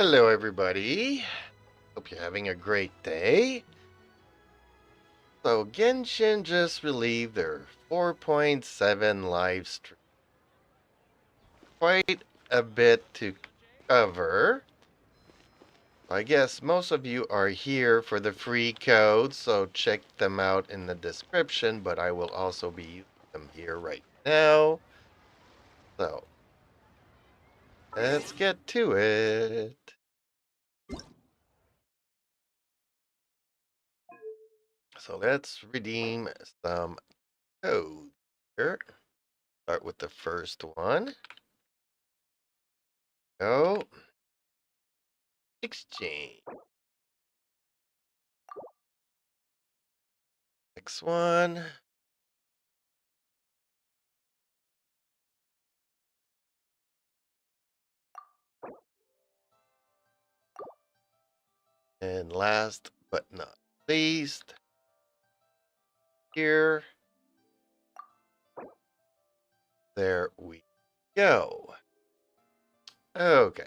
Hello, everybody. Hope you're having a great day. So, Genshin just relieved their 4.7 live stream. Quite a bit to cover. I guess most of you are here for the free codes, so check them out in the description, but I will also be using them here right now. So, let's get to it. So, let's redeem some codes here. Start with the first one. Go. Exchange. Next one. And last but not least, here. There we go. Okay.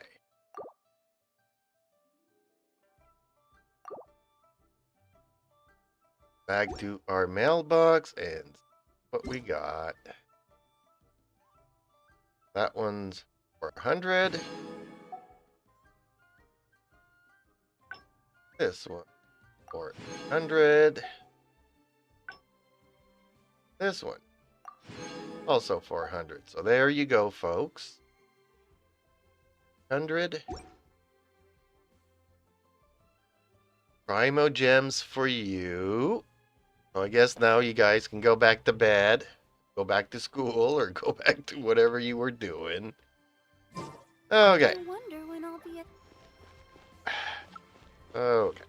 Back to our mailbox and what we got. That one's 400. This one, 400. This one, also 400. So there you go, folks. 100. Primo gems for you. So I guess now you guys can go back to bed, go back to school, or go back to whatever you were doing. Okay. I wonder when I'll be at... Okay.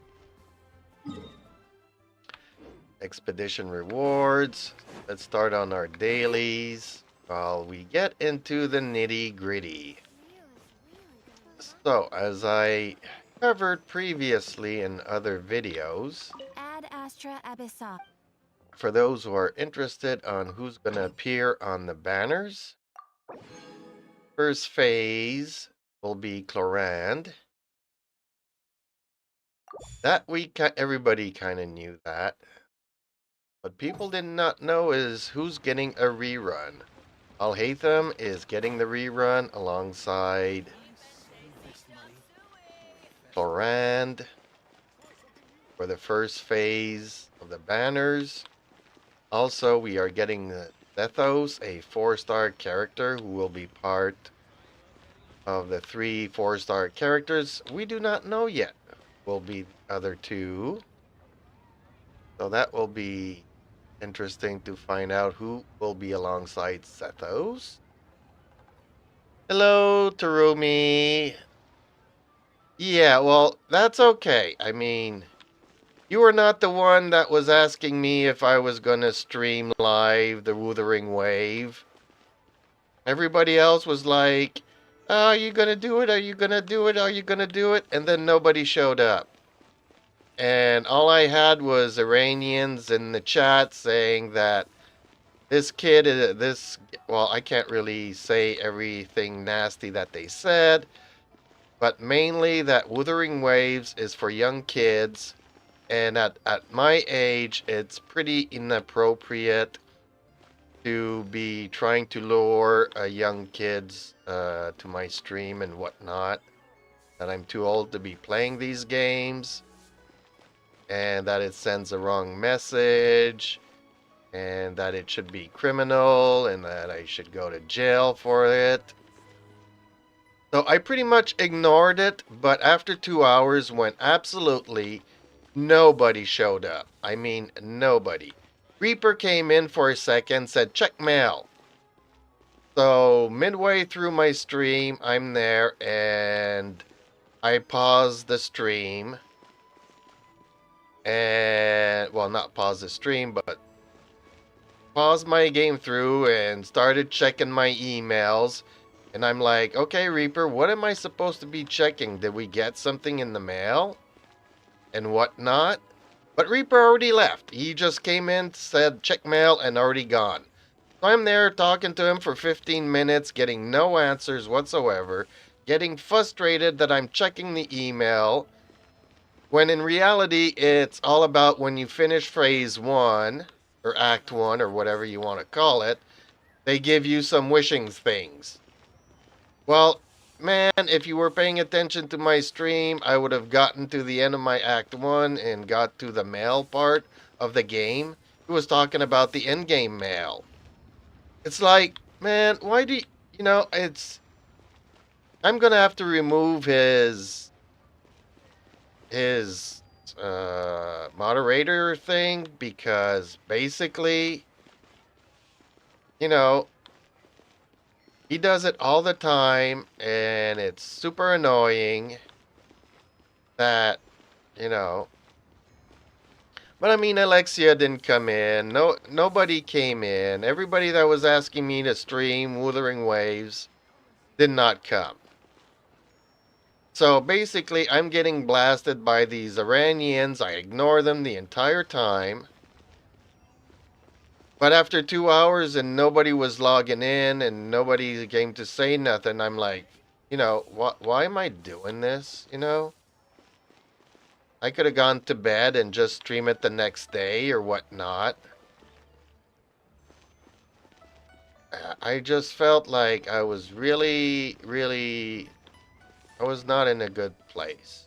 Expedition rewards. Let's start on our dailies while we get into the nitty-gritty. So, as I covered previously in other videos, Ad Astra Abyssa. for those who are interested on who's going to appear on the banners, first phase will be Clorand. Everybody kind of knew that. What people did not know is who's getting a rerun. Alhaitham is getting the rerun alongside Clorand for the first phase of the banners. Also, we are getting Zethos, a 4-star character who will be part of the 3 4-star characters. We do not know yet. Will be the other 2. So that will be interesting to find out who will be alongside Zethos. Hello, Terumi. Yeah, well, that's okay. I mean, you were not the one that was asking me if I was going to stream live the Wuthering Wave. Everybody else was like, oh, are you going to do it? Are you going to do it? Are you going to do it? And then nobody showed up. And all I had was Iranians in the chat saying that this kid, well, I can't really say everything nasty that they said, but mainly that Wuthering Waves is for young kids. And at my age, it's pretty inappropriate to be trying to lure young kids to my stream and whatnot. That I'm too old to be playing these games. And that it sends a wrong message. And that it should be criminal. And that I should go to jail for it. So I pretty much ignored it. But after 2 hours, when absolutely nobody showed up. I mean, nobody. Reaper came in for a second, said, check mail. So, midway through my stream, I'm there, and I paused the stream. And, well, not pause the stream, but paused my game through and started checking my emails. And I'm like, okay, Reaper, what am I supposed to be checking? Did we get something in the mail? And whatnot. But Reaper already left. He just came in, said check mail, and already gone. So I'm there talking to him for 15 minutes, getting no answers whatsoever. getting frustrated that I'm checking the email, when in reality, it's all about when you finish phase one, or act one, or whatever you want to call it, they give you some wishing things. Well, man, if you were paying attention to my stream, I would have gotten to the end of my act one and got to the mail part of the game. He was talking about the end game mail. It's like, man, why do you, it's, I'm gonna have to remove his moderator thing because basically, you know, he does it all the time and it's super annoying that, you know, but I mean, Alexia didn't come in. No, nobody came in. Everybody that was asking me to stream Wuthering Waves did not come. So basically, I'm getting blasted by these Iranians. I ignore them the entire time. But after 2 hours and nobody was logging in and nobody came to say nothing, I'm like, why am I doing this? I could have gone to bed and just stream it the next day or whatnot. I just felt like I was really, really, I was not in a good place.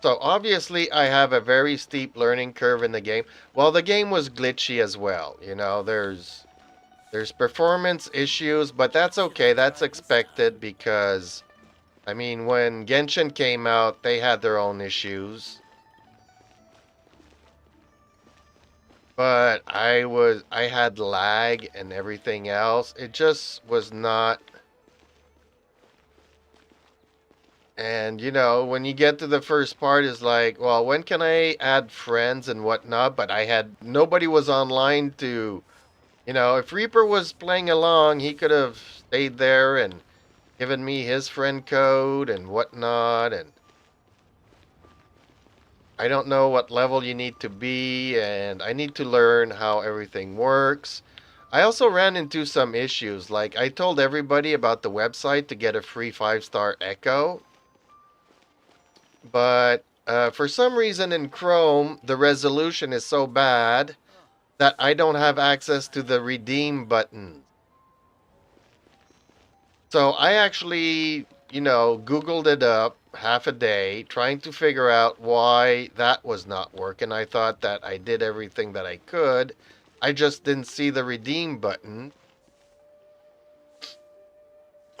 So obviously I have a very steep learning curve in the game. Well, the game was glitchy as well. There's performance issues, but that's okay. That's expected because I mean, when Genshin came out, they had their own issues. But I had lag and everything else. It just was not. And when you get to the first part, is like, well, when can I add friends and whatnot? But nobody was online to, if Reaper was playing along, he could have stayed there and given me his friend code and whatnot. And I don't know what level you need to be, and I need to learn how everything works. I also ran into some issues. Like, I told everybody about the website to get a free 5-star Echo. But for some reason in Chrome, the resolution is so bad that I don't have access to the redeem button. So I actually, Googled it up half a day trying to figure out why that was not working. I thought that I did everything that I could. I just didn't see the redeem button.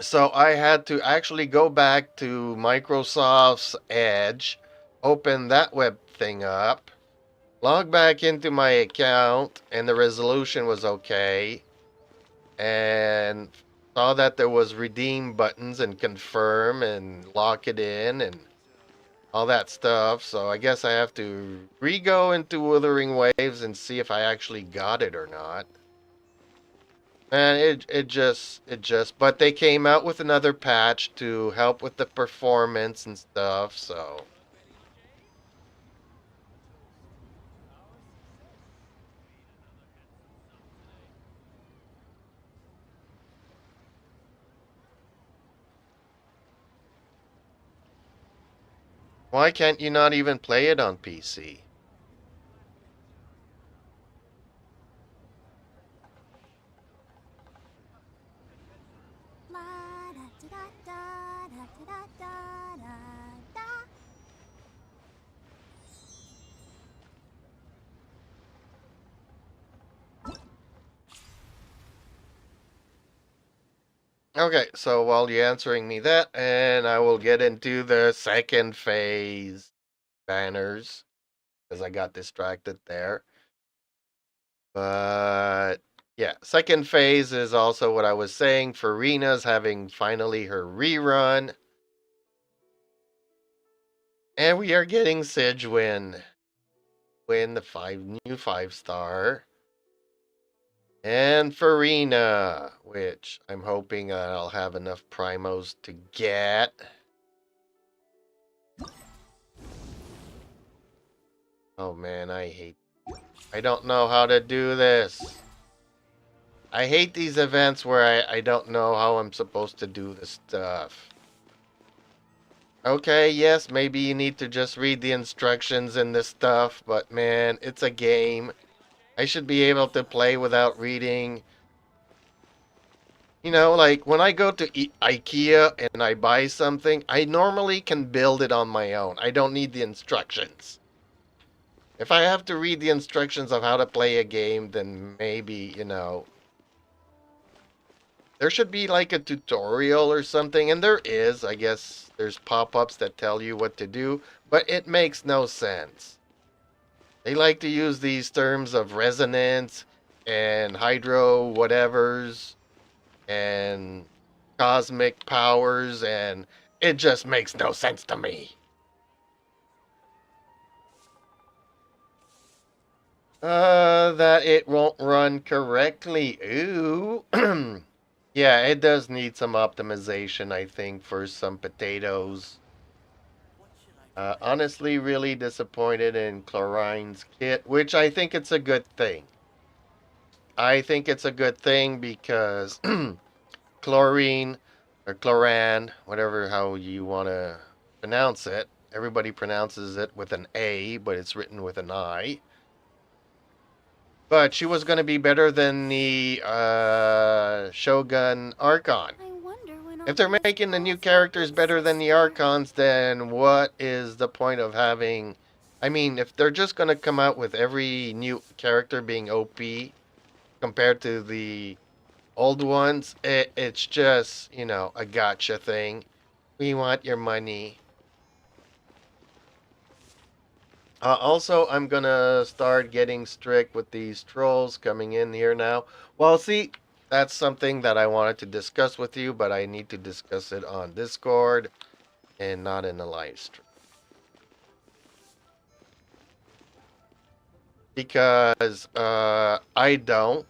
So I had to actually go back to Microsoft's Edge, open that web thing up, log back into my account, and the resolution was okay. And saw that there was redeem buttons and confirm and lock it in and all that stuff. So I guess I have to re-go into Wuthering Waves and see if I actually got it or not. And but they came out with another patch to help with the performance and stuff, so. Why can't you not even play it on PC? La da da da da da da da da. Okay, so while you're answering me that, and I will get into the second phase banners, because I got distracted there. But yeah, second phase is also what I was saying. Farina's having finally her rerun. And we are getting Sidgewin. Win the new 5-star. And Farina, which I'm hoping I'll have enough primos to get. Oh man, I don't know how to do this. I hate these events where I don't know how I'm supposed to do the stuff. Okay, yes, maybe you need to just read the instructions and this stuff, but man, it's a game. I should be able to play without reading. You know, like when I go to IKEA and I buy something, I normally can build it on my own. I don't need the instructions. If I have to read the instructions of how to play a game, then maybe, there should be like a tutorial or something, and there is. I guess there's pop-ups that tell you what to do, but it makes no sense. They like to use these terms of resonance and hydro whatevers and cosmic powers, and it just makes no sense to me. That it won't run correctly. Ooh. Yeah, it does need some optimization, I think, for some potatoes. Honestly, really disappointed in Chlorine's kit, which I think it's a good thing. I think it's a good thing because chlorine or chloran, whatever how you want to pronounce it, everybody pronounces it with an A, but it's written with an I. But she was going to be better than the Shogun Archon. I wonder when If I'll they're get a making the new scroll for my characters big better than the sister. Archons, then what is the point of having. I mean, if they're just going to come out with every new character being OP compared to the old ones, it's just, a gotcha thing. We want your money. Also, I'm gonna start getting strict with these trolls coming in here now. Well, see, that's something that I wanted to discuss with you, but I need to discuss it on Discord and not in a live stream. Because I don't.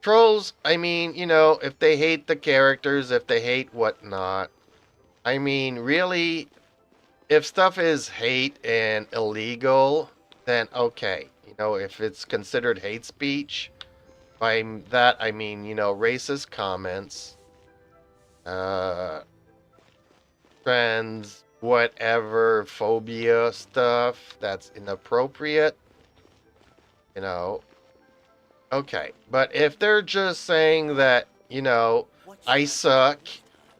Trolls, I mean, if they hate the characters, if they hate whatnot, I mean, really, if stuff is hate and illegal, then okay. If it's considered hate speech, by that I mean, racist comments, uh, trans, whatever, phobia stuff that's inappropriate, you know, okay. But if they're just saying that, I suck,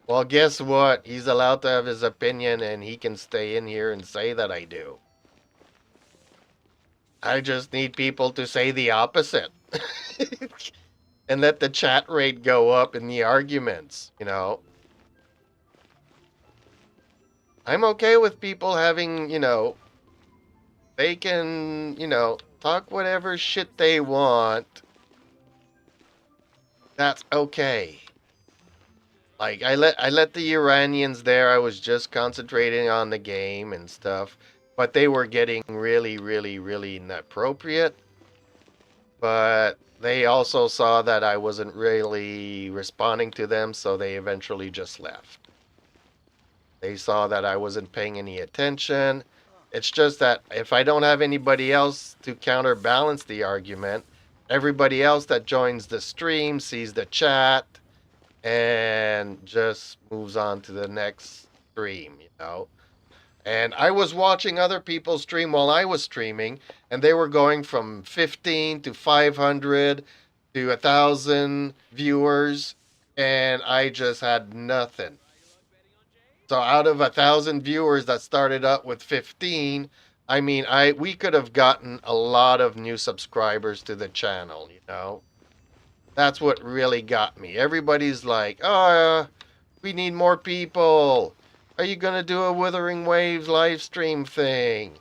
well, guess what? He's allowed to have his opinion and he can stay in here and say that I do. I just need people to say the opposite. And let the chat rate go up in the arguments. I'm okay with people having, they can, talk whatever shit they want. That's okay. Like I let the Iranians there. I was just concentrating on the game and stuff, but they were getting really, really, really inappropriate. But they also saw that I wasn't really responding to them, so they eventually just left. They saw that I wasn't paying any attention. It's just that if I don't have anybody else to counterbalance the argument, everybody else that joins the stream sees the chat and just moves on to the next stream. And I was watching other people stream while I was streaming, and they were going from 15 to 500 to 1,000 viewers, and I just had nothing. So out of 1,000 viewers that started up with 15, I mean, we could have gotten a lot of new subscribers to the channel. That's what really got me. Everybody's like, oh, we need more people. Are you going to do a Wuthering Waves live stream thing?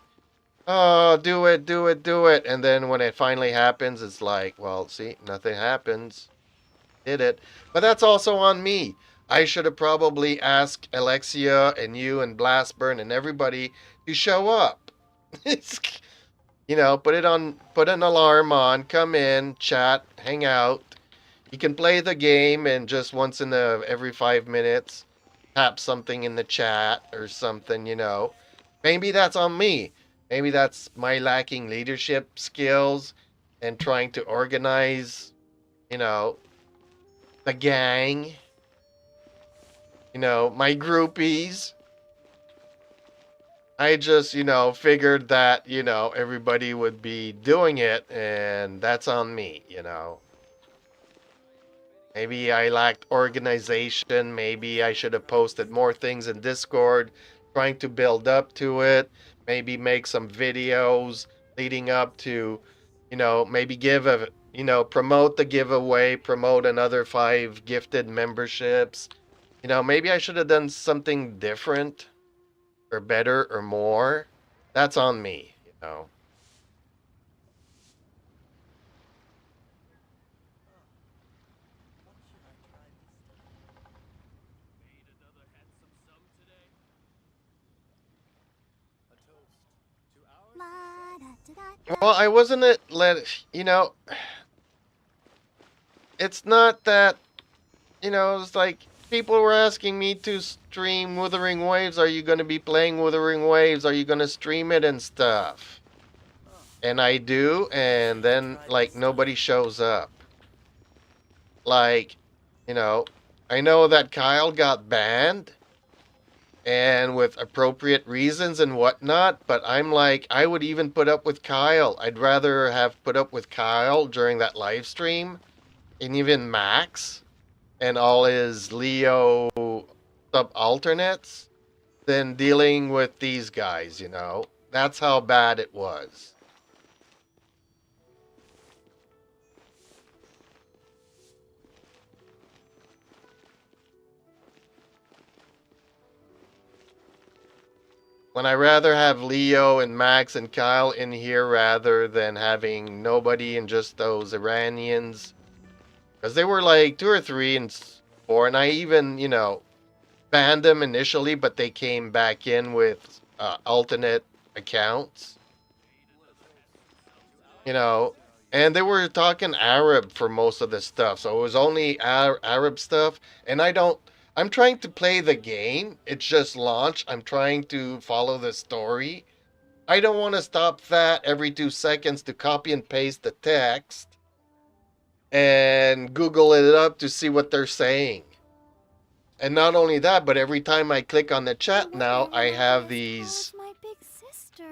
Oh, do it, do it, do it. And then when it finally happens, it's like, well, see, nothing happens. Did it. But that's also on me. I should have probably asked Alexia and you and Blastburn and everybody to show up. Put an alarm on, come in, chat, hang out. You can play the game and just once in every 5 minutes tap something in the chat or something. Maybe that's on me. Maybe that's my lacking leadership skills and trying to organize, you know, the gang, my groupies. I just, figured that, everybody would be doing it, and that's on me. Maybe I lacked organization. Maybe I should have posted more things in Discord, trying to build up to it. Maybe make some videos leading up to, maybe promote the giveaway, promote another 5 gifted memberships. Maybe I should have done something different or better or more. That's on me. La da da da Well, da. I wasn't it's not that, it's like people were asking me to stream Wuthering Waves. Are you going to be playing Wuthering Waves? Are you going to stream it and stuff? And I do, and then, like, nobody shows up. Like, you know, I know that Kyle got banned, and with appropriate reasons and whatnot, but I'm like, I would even put up with Kyle. I'd rather have put up with Kyle during that live stream, and even Max and all his Leo subalternates than dealing with these guys. That's how bad it was. When I rather have Leo and Max and Kyle in here rather than having nobody and just those Iranians. Because they were like 2 or 3 and 4, and I even, banned them initially, but they came back in with alternate accounts. you know, and they were talking Arab for most of the stuff, so it was only Arab stuff. And I'm trying to play the game. It's just launched. I'm trying to follow the story. I don't want to stop that every 2 seconds to copy and paste the text and Google it up to see what they're saying. And not only that, but every time I click on the chat now, I have these My big sister.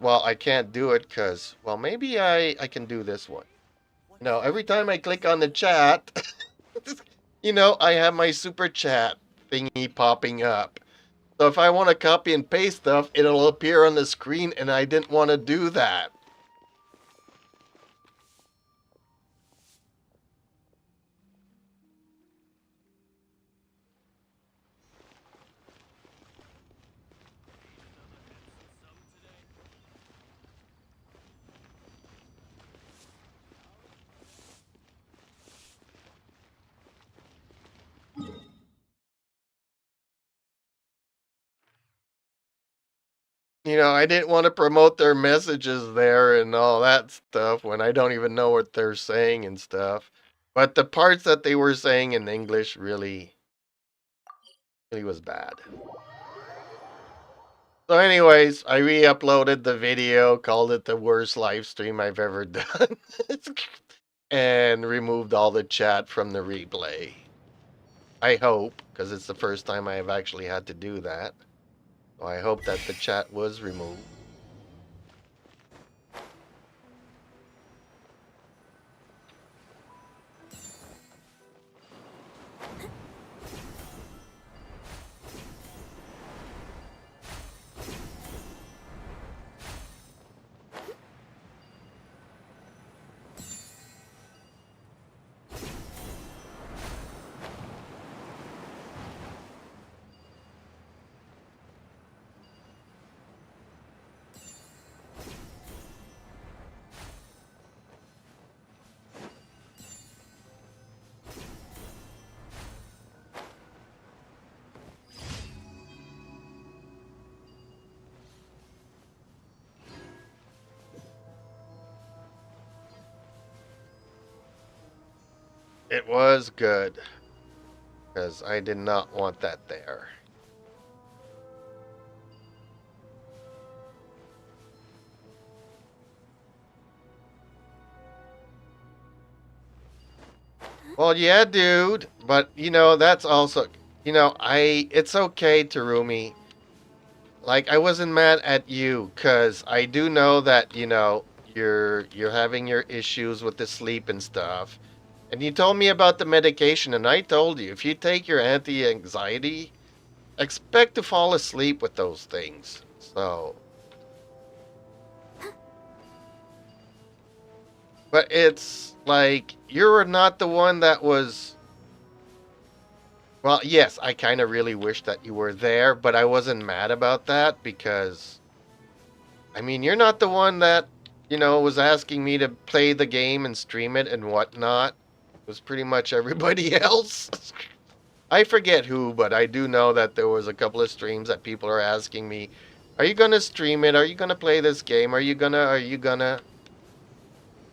well, I can't do it because, well, maybe I can do this one. Every time I click on the chat, I have my super chat thingy popping up. So if I want to copy and paste stuff, it'll appear on the screen, and I didn't want to do that. I didn't want to promote their messages there and all that stuff when I don't even know what they're saying and stuff. But the parts that they were saying in English really, really was bad. So, anyways, I re-uploaded the video, called it the worst live stream I've ever done, and removed all the chat from the replay. I hope, because it's the first time I have actually had to do that. So I hope that the chat was removed. It was good, because I did not want that there. Well, yeah, dude, but that's also, it's okay, Terumi. Like, I wasn't mad at you, cause I do know that, you're having your issues with the sleep and stuff. And you told me about the medication, and I told you, if you take your anti-anxiety, expect to fall asleep with those things. So, but it's like you're not the one that was. Well, yes, I kind of really wish that you were there, but I wasn't mad about that because, I mean, you're not the one that, was asking me to play the game and stream it and whatnot. It was pretty much everybody else. I forget who, but I do know that there was a couple of streams that people are asking me, "Are you gonna stream it? Are you gonna play this game? Are you gonna?"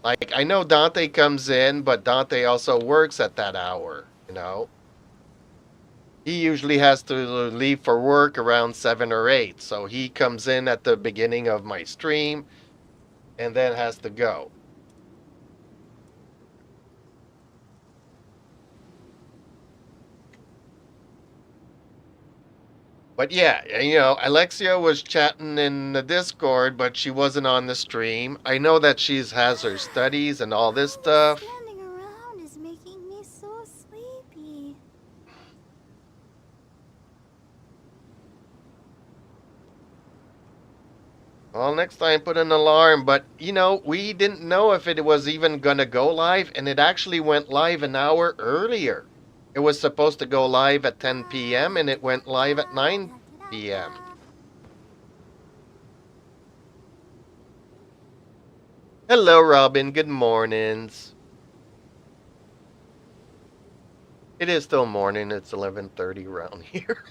Like, I know Dante comes in, but Dante also works at that hour. He usually has to leave for work around 7 or 8, so he comes in at the beginning of my stream and then has to go. But yeah, Alexia was chatting in the Discord, but she wasn't on the stream. I know that she's has her studies and all this All this stuff. standing around is making me so sleepy. Well, next time put an alarm, but we didn't know if it was even gonna go live, and it actually went live an hour earlier. It was supposed to go live at 10 p.m. and it went live at 9 p.m. Hello, Robin. Good mornings. It is still morning. It's 11:30 around here.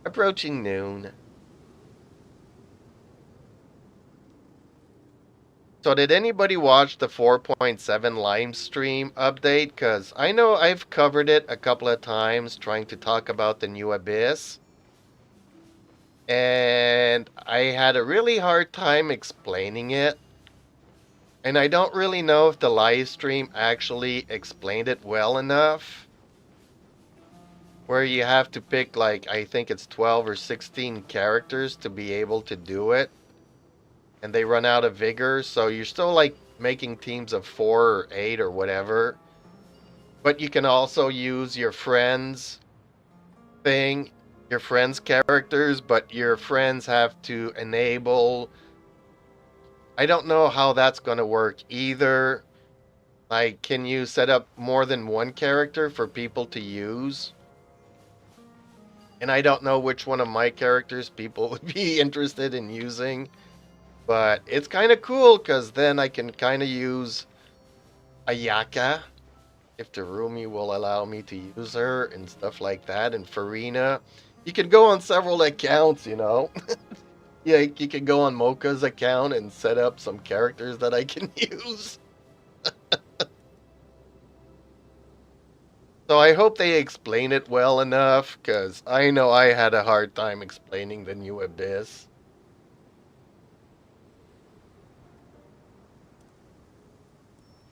Approaching noon. So did anybody watch the 4.7 Lime stream update? Because I know I've covered it a couple of times trying to talk about the new Abyss. And I had a really hard time explaining it. And I don't really know if the live stream actually explained it well enough. Where you have to pick, like, I think it's 12 or 16 characters to be able to do it. And they run out of vigor, so you're still, like, making teams of 4 or 8 or whatever. But you can also use your friends thing, your friends' characters, but your friends have to enable. I don't know how that's going to work either. Like, can you set up more than one character for people to use? And I don't know which one of my characters people would be interested in using. But it's kind of cool because then I can kind of use Ayaka if Terumi will allow me to use her and stuff like that. And Farina. You can go on several accounts. Yeah, you can go on Mocha's account and set up some characters that I can use. So I hope they explain it well enough, because I know I had a hard time explaining the new Abyss.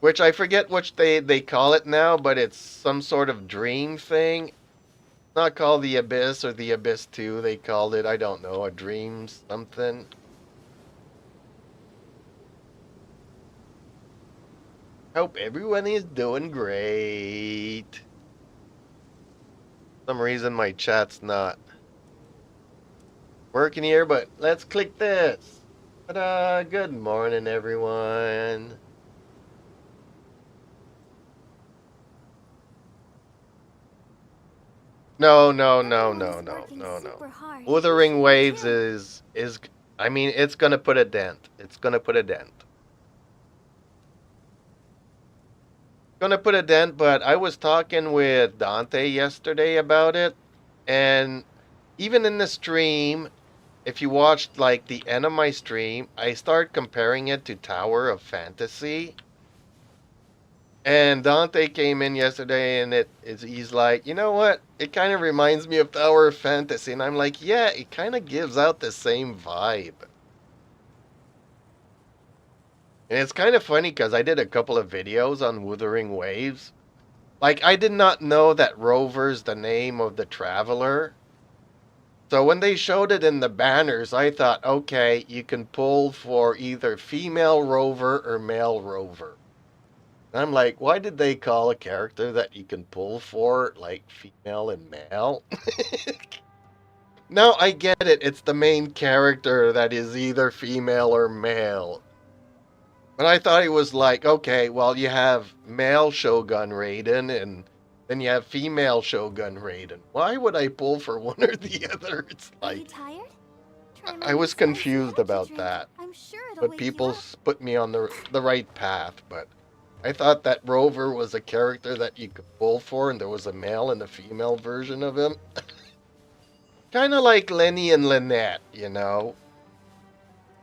Which I forget which they call it now, but it's some sort of dream thing. Not called the Abyss or the Abyss 2, they called it, I don't know, a dream something. Hope everyone is doing great. For some reason my chat's not working here, but let's click this. Ta-da! Good morning, everyone. No, no, no, Everyone no, is no, working no, no. super hard. You Wuthering should be Waves too. is I mean, it's gonna put a dent. It's gonna put a dent. Gonna put a dent, but I was talking with Dante yesterday about it, and even in the stream, if you watched like the end of my stream, I start comparing it to Tower of Fantasy. And Dante came in yesterday and he's like, you know what? It kind of reminds me of Tower of Fantasy. And I'm like, yeah, it kind of gives out the same vibe. And it's kind of funny because I did a couple of videos on Wuthering Waves. Like, I did not know that Rover's the name of the traveler. So when they showed it in the banners, I thought, okay, you can pull for either female Rover or male Rover. And I'm like, why did they call a character that you can pull for, like, female and male? Now I get it. It's the main character that is either female or male. But I thought it was like, okay, well, you have male Shogun Raiden and then you have female Shogun Raiden. Why would I pull for one or the other? It's Are you like, tired? Try I my new was spicy confused energy about drink. that. I'm sure it'll But wake you people up. put me on the right path. But I thought that Rover was a character that you could pull for, and there was a male and a female version of him. Kind of like Lenny and Lynette, you know?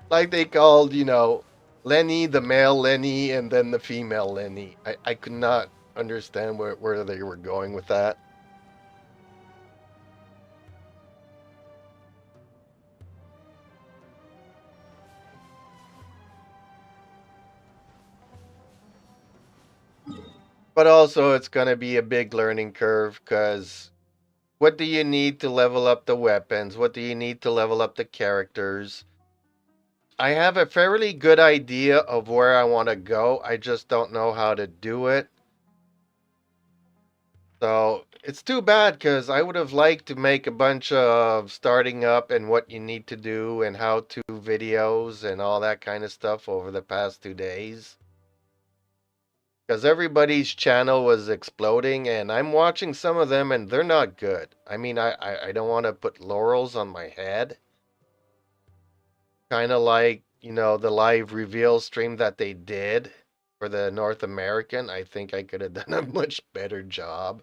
Like they called, Lenny, the male Lenny, and then the female Lenny. I could not understand where they were going with that. But also, it's going to be a big learning curve because what do you need to level up the weapons? What do you need to level up the characters? I have a fairly good idea of where I want to go. I just don't know how to do it. So it's too bad because I would have liked to make a bunch of starting up and what you need to do and how to videos and all that kind of stuff over the past 2 days. Because everybody's channel was exploding and I'm watching some of them and they're not good. I mean, I don't want to put laurels on my head. Kind of like, the live reveal stream that they did for the North American. I think I could have done a much better job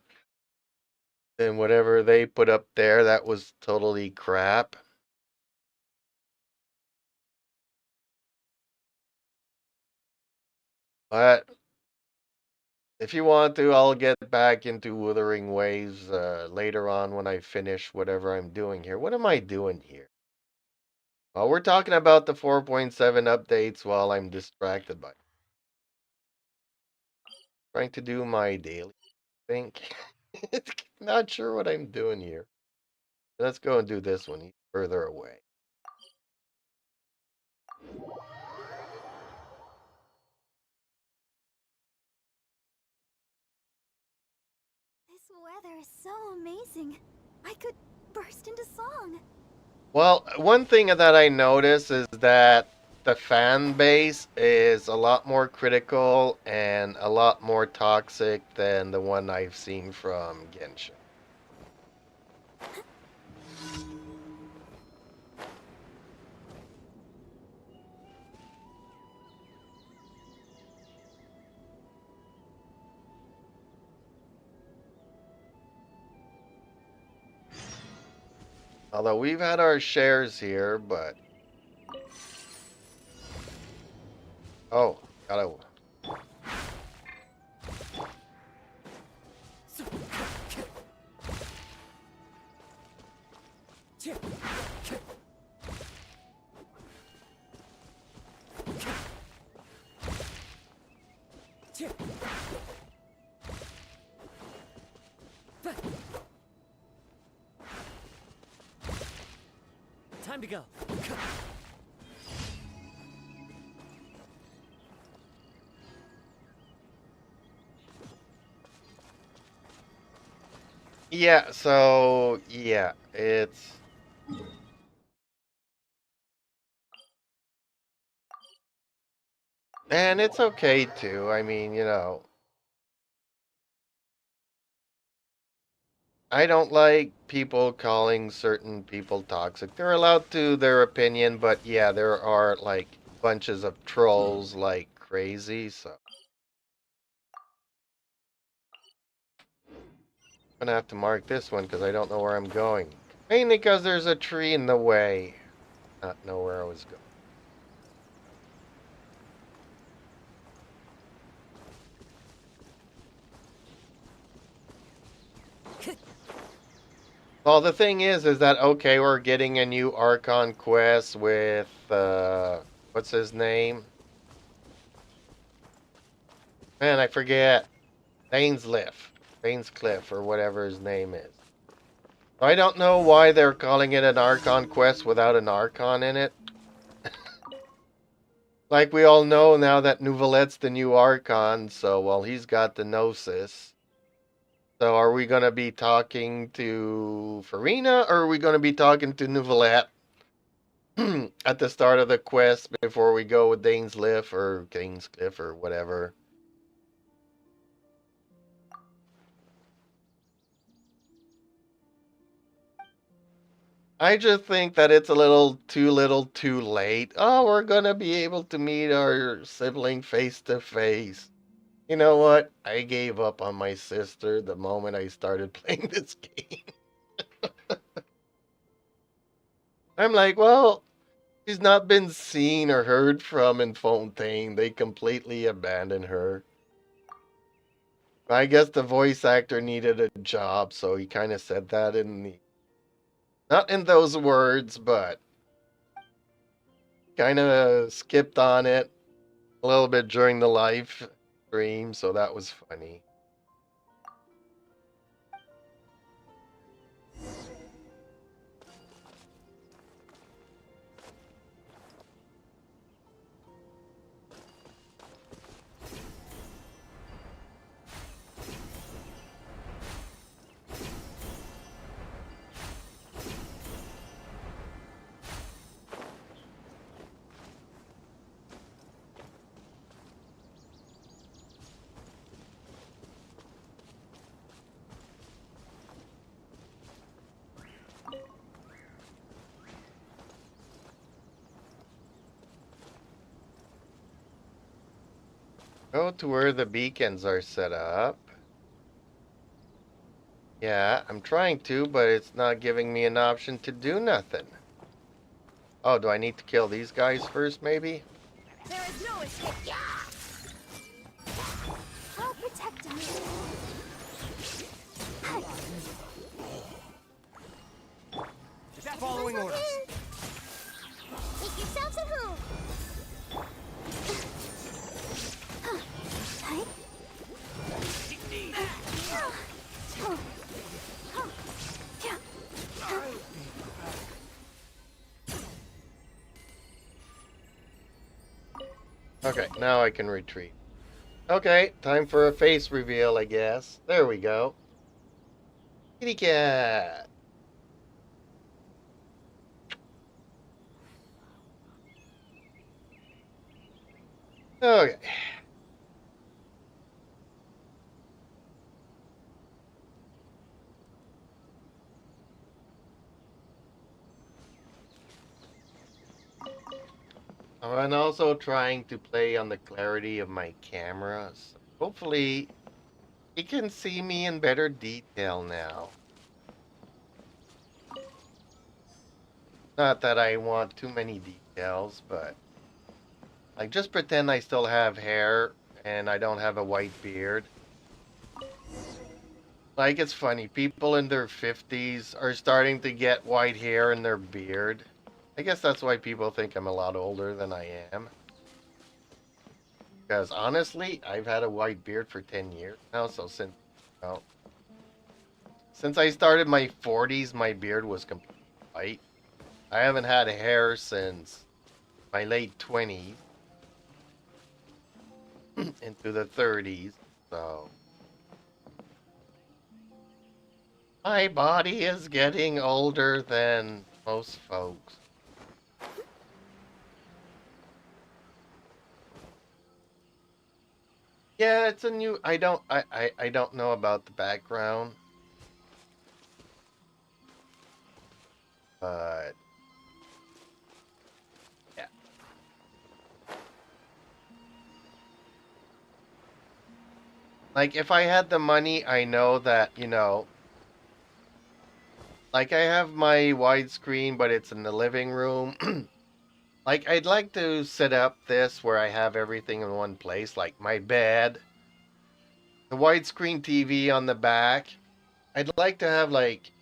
than whatever they put up there. That was totally crap. But if you want to, I'll get back into Wuthering Waves later on when I finish whatever I'm doing here. What am I doing here? Well, we're talking about the 4.7 updates while I'm distracted by trying to do my daily think. Not sure what I'm doing here. Let's go and do this one further away. This weather is so amazing. I could burst into song. Well, one thing that I notice is that the fan base is a lot more critical and a lot more toxic than the one I've seen from Genshin. Although we've had our shares here, but oh, gotta. Time to go. Yeah, so yeah, it's and it's okay too. I mean, I don't like people calling certain people toxic. They're allowed to their opinion, but yeah, there are like bunches of trolls like crazy, so I'm gonna have to mark this one because I don't know where I'm going. Mainly because there's a tree in the way. Not know where I was going. Well, the thing is that okay, we're getting a new Archon quest with what's his name? Man, I forget. Ainsliff. Baines Cliff, or whatever his name is. I don't know why they're calling it an Archon quest without an Archon in it. Like we all know now that Nouvelette's the new Archon, so, well, he's got the Gnosis. So are we going to be talking to Farina, or are we going to be talking to Nouvelette at the start of the quest before we go with Dainsliff or Kingscliff or whatever? I just think that it's a little too late. Oh, we're going to be able to meet our sibling face to face. You know what? I gave up on my sister the moment I started playing this game. I'm like, well, she's not been seen or heard from in Fontaine. They completely abandoned her. I guess the voice actor needed a job, so he kind of said that in the. Not in those words, but kind of skipped on it a little bit during the live stream, so that was funny. Go to where the beacons are set up. Yeah, I'm trying to, but it's not giving me an option to do nothing. Oh, do I need to kill these guys first, maybe? There is no escape. Yeah! I'll protect him. Just following orders. Make yourselves at home. Okay, now I can retreat. Okay, time for a face reveal, I guess. There we go. Kitty cat. Okay. I'm also trying to play on the clarity of my cameras. Hopefully, you can see me in better detail now. Not that I want too many details, but like just pretend I still have hair and I don't have a white beard. Like it's funny, people in their 50s are starting to get white hair in their beard. I guess that's why people think I'm a lot older than I am. Because honestly, I've had a white beard for 10 years now, so well, since I started my 40s, my beard was completely white. I haven't had hair since my late 20s into the 30s, so my body is getting older than most folks. Yeah, it's a new. I don't know about the background, but yeah. Like if I had the money, I know that, like I have my widescreen, but it's in the living room. Like I'd like to set up this where I have everything in one place, like my bed, the widescreen TV on the back. I'd like to have like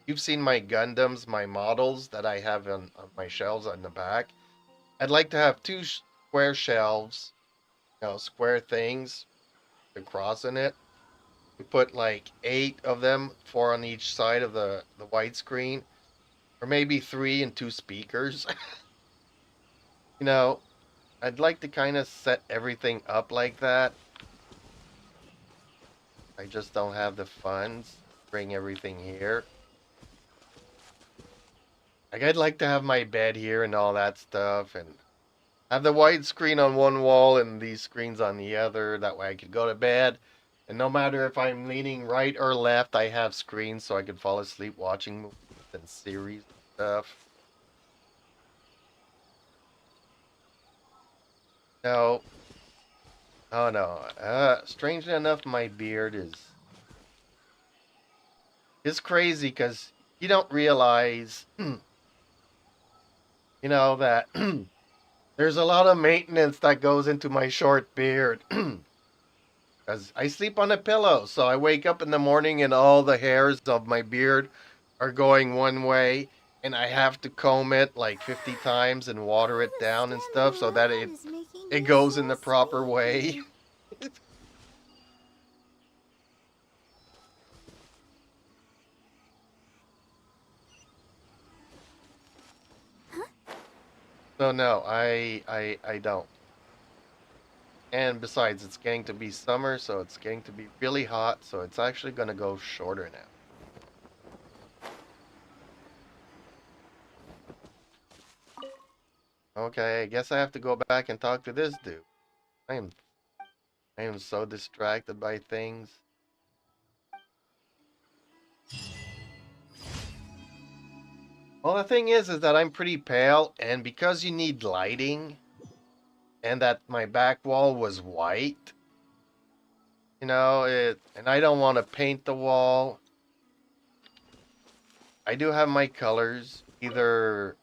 you've seen my Gundams, my models that I have on my shelves on the back. I'd like to have two square shelves, square things to cross in it. You put like 8 of them, 4 on each side of the widescreen, or maybe 3 and 2 speakers. You know, I'd like to kind of set everything up like that. I just don't have the funds to bring everything here. Like, I'd like to have my bed here and all that stuff, and have the widescreen on one wall and these screens on the other. That way I could go to bed. And no matter if I'm leaning right or left, I have screens so I could fall asleep watching movies and series and stuff. No. Oh no. Strangely enough, my beard is crazy because you don't realize, that there's a lot of maintenance that goes into my short beard. Because I sleep on a pillow, so I wake up in the morning and all the hairs of my beard are going one way, and I have to comb it like 50 times and water it down and stuff so that it goes in the proper way. So no, I don't. And besides, it's going to be summer, so it's going to be really hot, so it's actually going to go shorter now. Okay, I guess I have to go back and talk to this dude. I am I am so distracted by things. Well, the thing is that I'm pretty pale, and because you need lighting, and that my back wall was white, and I don't want to paint the wall. I do have my colors, either,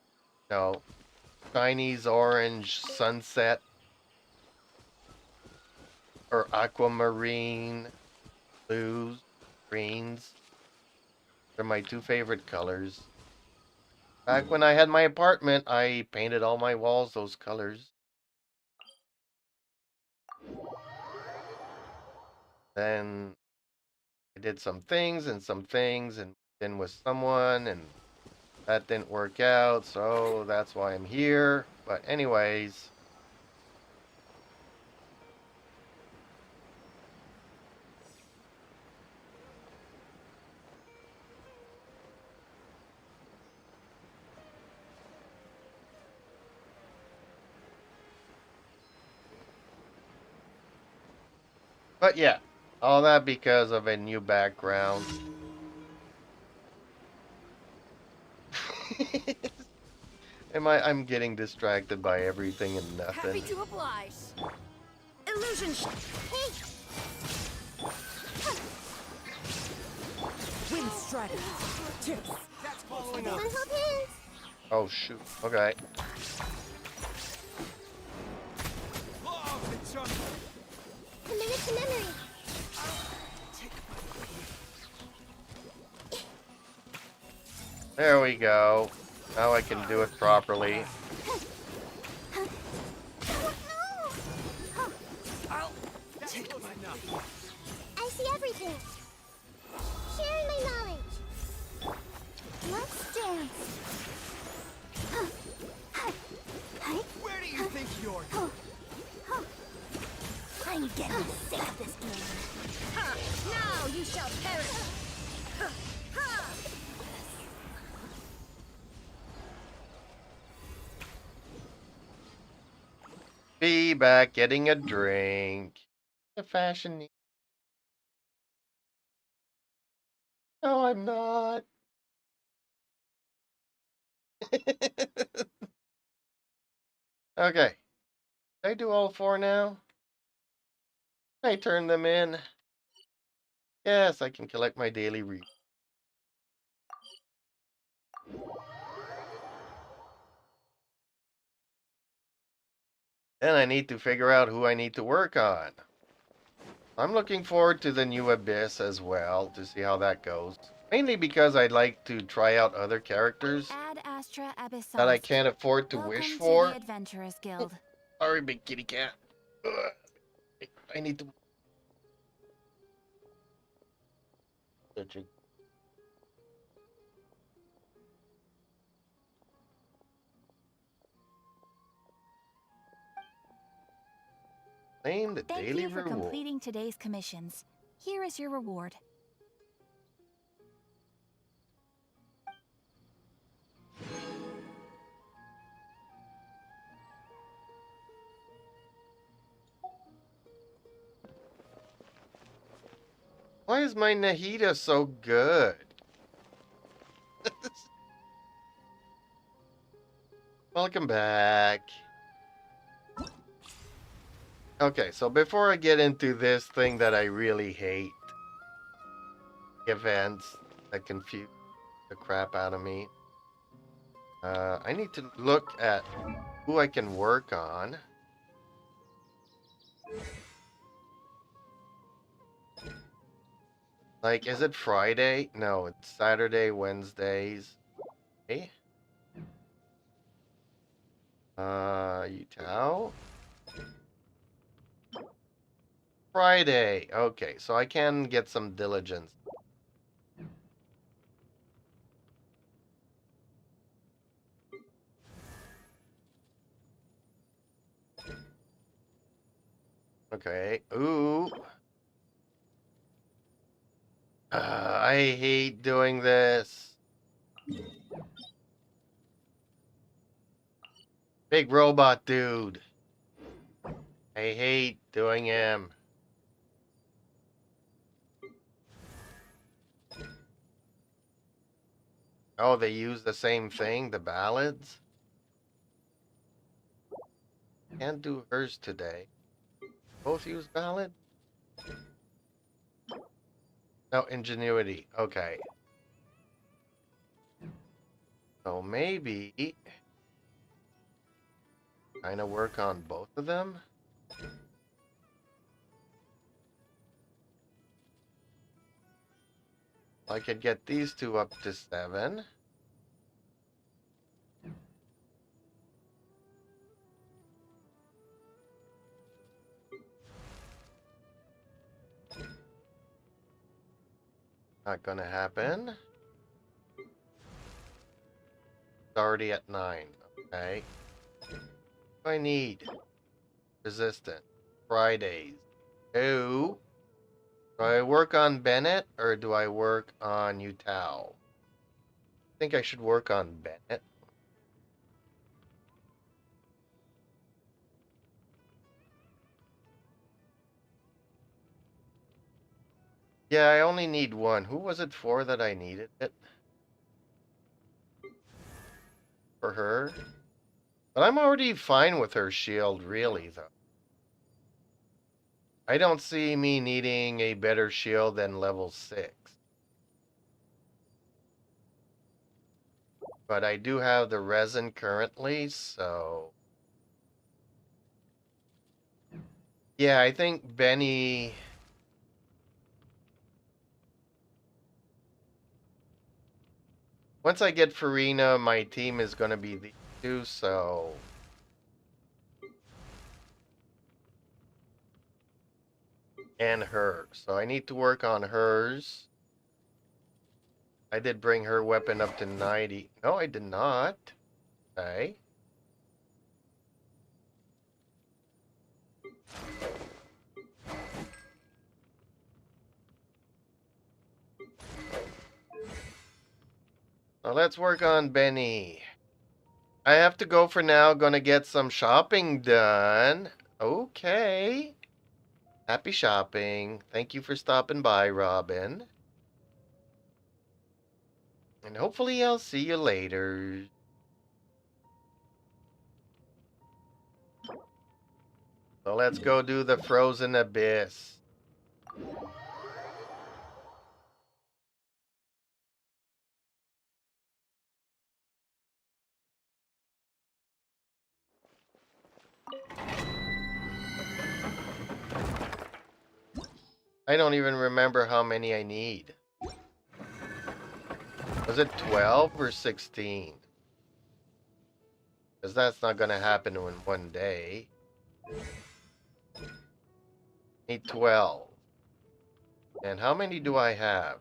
Chinese orange, sunset, or aquamarine, blues, greens. They're my 2 favorite colors. Back when I had my apartment, I painted all my walls those colors. Then I did some things and then with someone, and that didn't work out, so that's why I'm here. But anyways, but yeah, all that because of a new background. I'm getting distracted by everything and nothing. Happy to oblige. Illusion. Hey! Wind Strider. Tips. That's following Everyone us. hold hands! Oh shoot. Okay. Law of the jungle. Commit it to memory! There we go. Now I can do it properly. I'll take my enough. I see everything! Sharing my knowledge! Let's dance! Where do you think you're? I'm getting sick of this game. Now you shall perish. Be back getting a drink. A fashion. No, I'm not. Okay. Did I do all 4 now? I turn them in. Yes, I can collect my daily read. Then I need to figure out who I need to work on. I'm looking forward to the new Abyss as well, to see how that goes. Mainly because I'd like to try out other characters Ad Astra Abyssal. that I can't afford to Welcome wish to for. the Adventurers Guild. Sorry, big kitty cat. Ugh. I need to... Searching. Claim the Thank daily you for reward. completing today's commissions. Here is your reward. Why is my Nahida so good? Welcome back. Okay, so before I get into this thing that I really hate, events that confuse the crap out of me, I need to look at who I can work on. Like, is it Friday? No, it's Saturday, Wednesdays. Hey? Utah? Friday. Okay, so I can get some diligence. Okay. Ooh. I hate doing this. Big robot dude. I hate doing him. Oh, they use the same thing, the ballads? Can't do hers today. Both use ballad? No, ingenuity. Okay. So maybe kind of work on both of them? I could get these two up to 7. Not gonna happen. It's already at 9. Okay. What do I need? Resistant. Fridays. Two. Do I work on Bennett or do I work on Utah? I think I should work on Bennett. Yeah, I only need one. Who was it for that I needed it? For her? But I'm already fine with her shield, really, though. I don't see me needing a better shield than level 6. But I do have the resin currently, so... Yeah, I think Benny... Once I get Farina, my team is going to be these two, so... And her. So I need to work on hers. I did bring her weapon up to 90. No, I did not. Okay. Now let's work on Benny. I have to go for now. Gonna get some shopping done. Okay. Happy shopping. Thank you for stopping by, Robin. And hopefully I'll see you later. So let's go do the Frozen Abyss. I don't even remember how many I need. Was it 12 or 16? Because that's not going to happen in one day. Need 12. And how many do I have?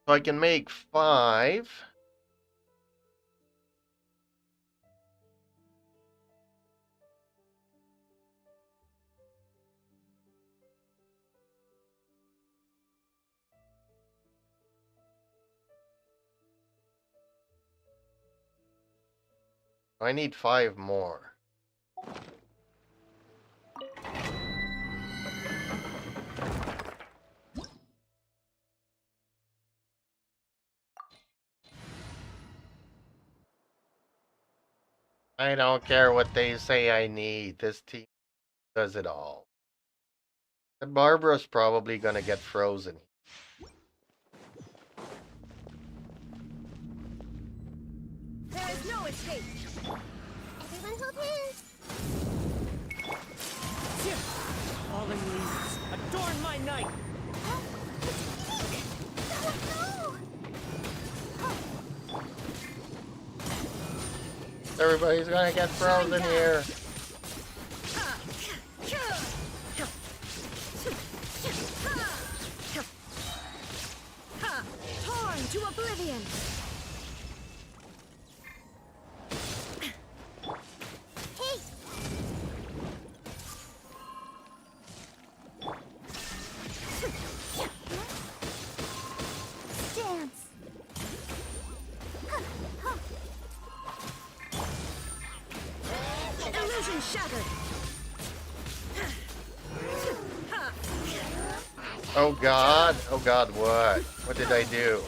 So I can make 5. I need 5 more. I don't care what they say I need. This team does it all. And Barbara's probably gonna get frozen. There is no escape. Everyone hold hands. Fallen leaves, adorn my night. Oh, Everybody's gonna get frozen here. Torn to oblivion. hey! Dance. Illusion shattered. Oh God! Oh God! What? What did I do?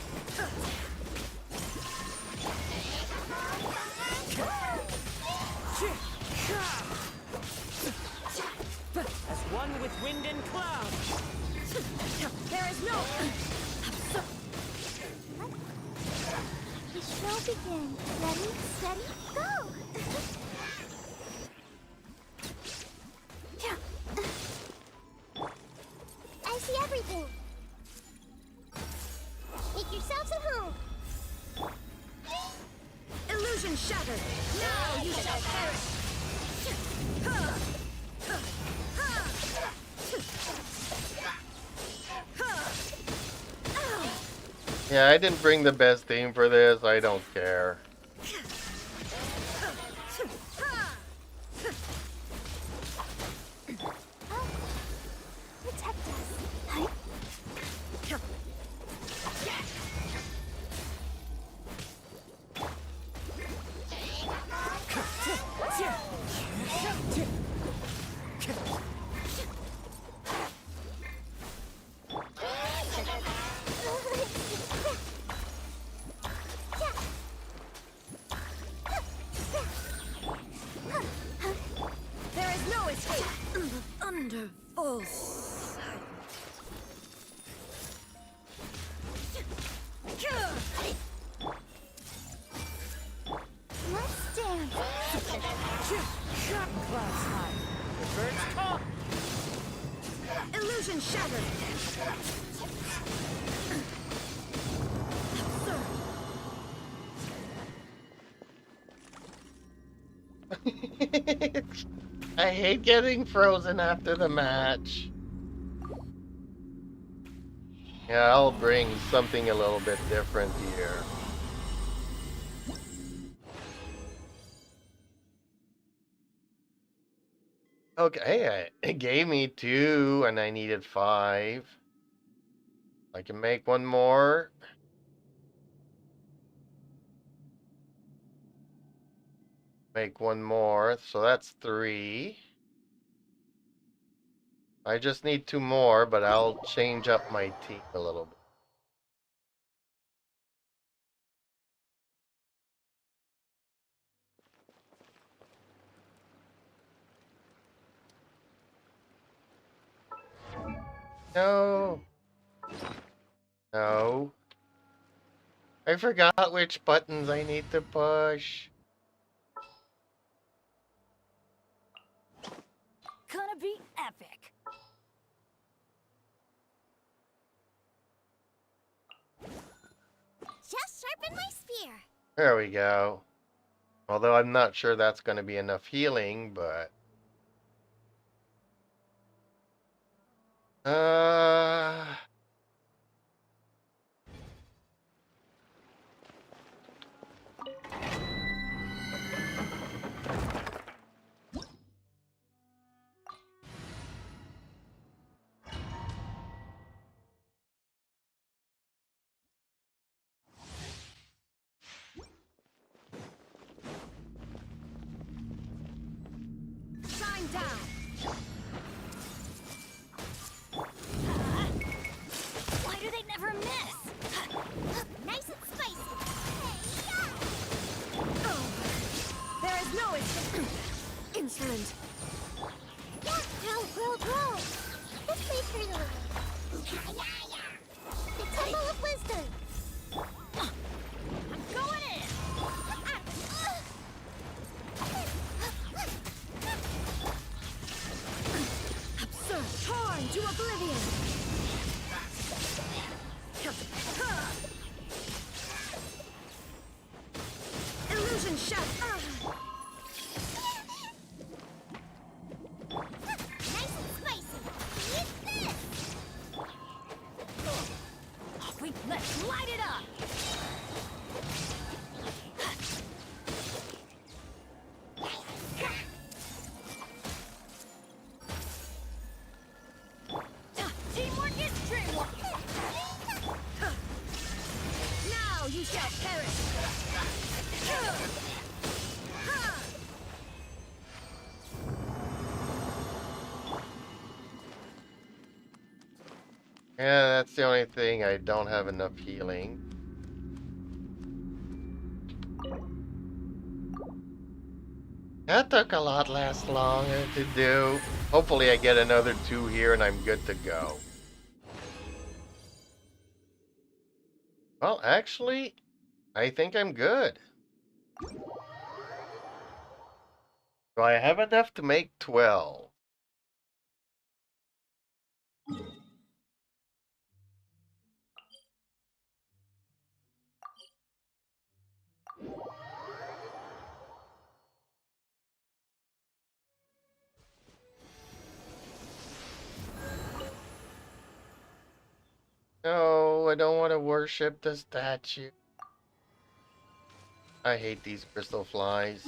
As one with wind and cloud. There is no. The show begins. Ready, steady, go! I see everything. Make yourselves at home. Illusion shattered. Now you shall perish. Yeah, I didn't bring the best team for this. I don't care. Protect us. There is no escape. Under full sight. Let's dance. Clouds high. The birds call. Illusion shattered. I hate getting frozen after the match. Yeah, I'll bring something a little bit different here. Okay, it gave me 2 and I needed 5. I can make one more. Make one more, so that's 3. I just need 2 more, but I'll change up my team a little bit. No. No. I forgot which buttons I need to push. Gonna be epic. There we go. Although I'm not sure that's going to be enough healing, but... Uh... Shine down. Why do they never miss? Nice and spicy. There is no escape. Insolent. Yeah, grow. This place hurt a little. The Temple of Wisdom. I'm going in. Absurd. Torn to oblivion. Illusion shot. Nice and spicy. Eat this. Let's light it up. Teamwork is dreamwork. Now you shall perish. Yeah, that's the only thing. I don't have enough healing. That took a lot less longer to do. Hopefully I get another 2 here and I'm good to go. Well, actually, I think I'm good. So I have enough to make 12. No, I don't want to worship the statue. I hate these crystal flies.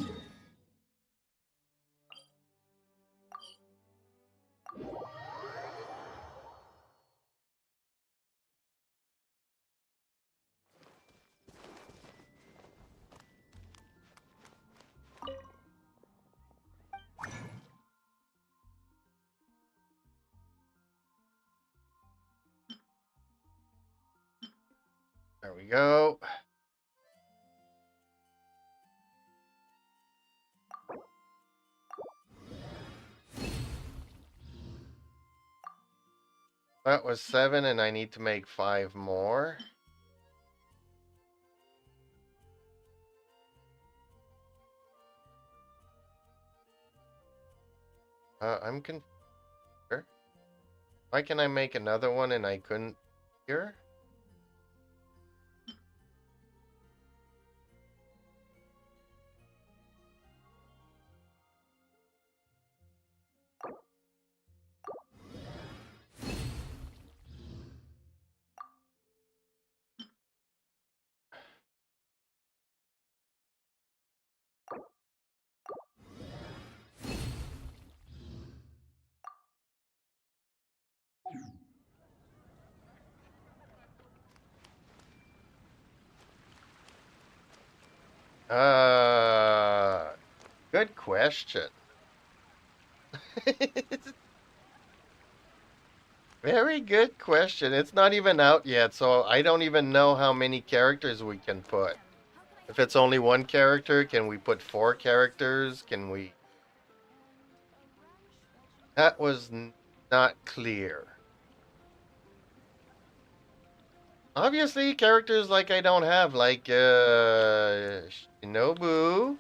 There we go. That was 7 and I need to make 5 more. I'm confused. Why can I make another one and I couldn't here? Good question. Very good question. It's not even out yet, so I don't even know how many characters we can put. If it's only one character, can we put 4 characters? Can we... That was not clear. Obviously, characters like I don't have, like Shinobu.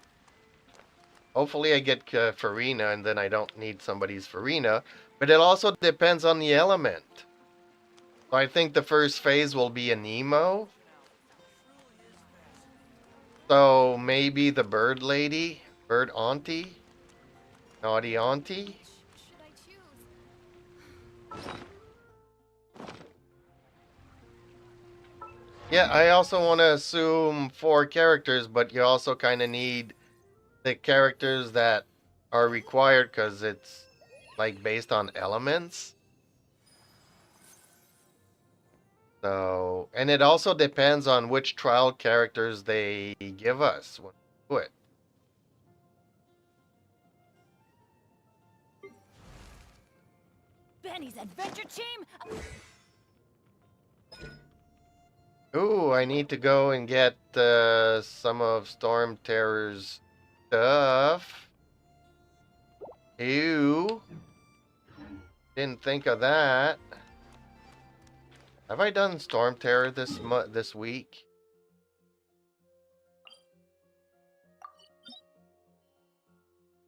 Hopefully I get Farina and then I don't need somebody's Farina. But it also depends on the element. So I think the first phase will be a Nemo. So maybe the bird lady, bird auntie, naughty auntie. Which should I choose? Yeah, I also want to assume 4 characters, but you also kind of need the characters that are required because it's like based on elements. So, and it also depends on which trial characters they give us when we do it. Benny's adventure team. Ooh, I need to go and get some of Storm Terror's stuff. Ew. Didn't think of that. Have I done Storm Terror this week?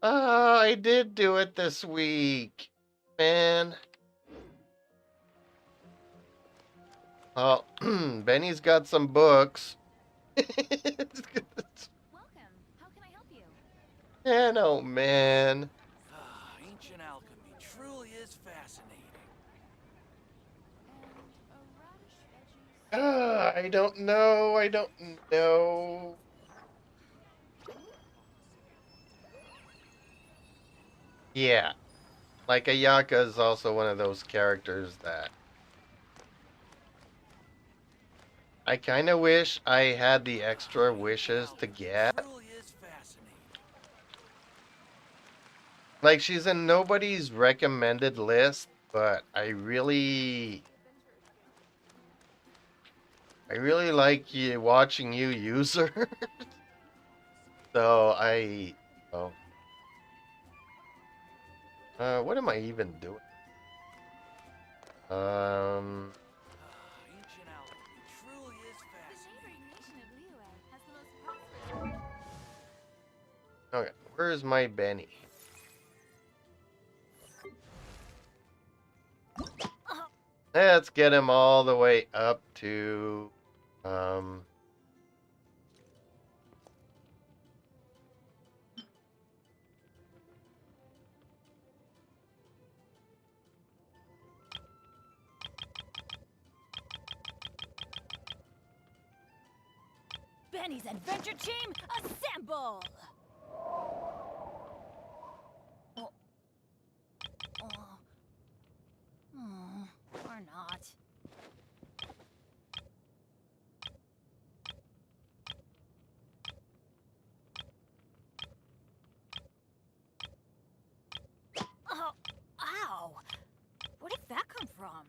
I did do it this week. Man. Oh, Benny's got some books. Welcome. How can I help you? Man, oh man. Ancient alchemy truly is fascinating. And a radish veggies. I don't know. I don't know. Yeah. Like Ayaka is also one of those characters that I kind of wish I had the extra wishes to get. Truly is fascinating. Like she's in nobody's recommended list, but I really like you watching you use her. So oh, what am I even doing? Ancient alchemy truly is The fascinating. neighboring nation of Liyue has the most prosperous. Okay, where's my Benny? Let's get him all the way up to, um, Benny's adventure team, assemble! Oh. Oh. Or not. Oh, ow! Where did that come from?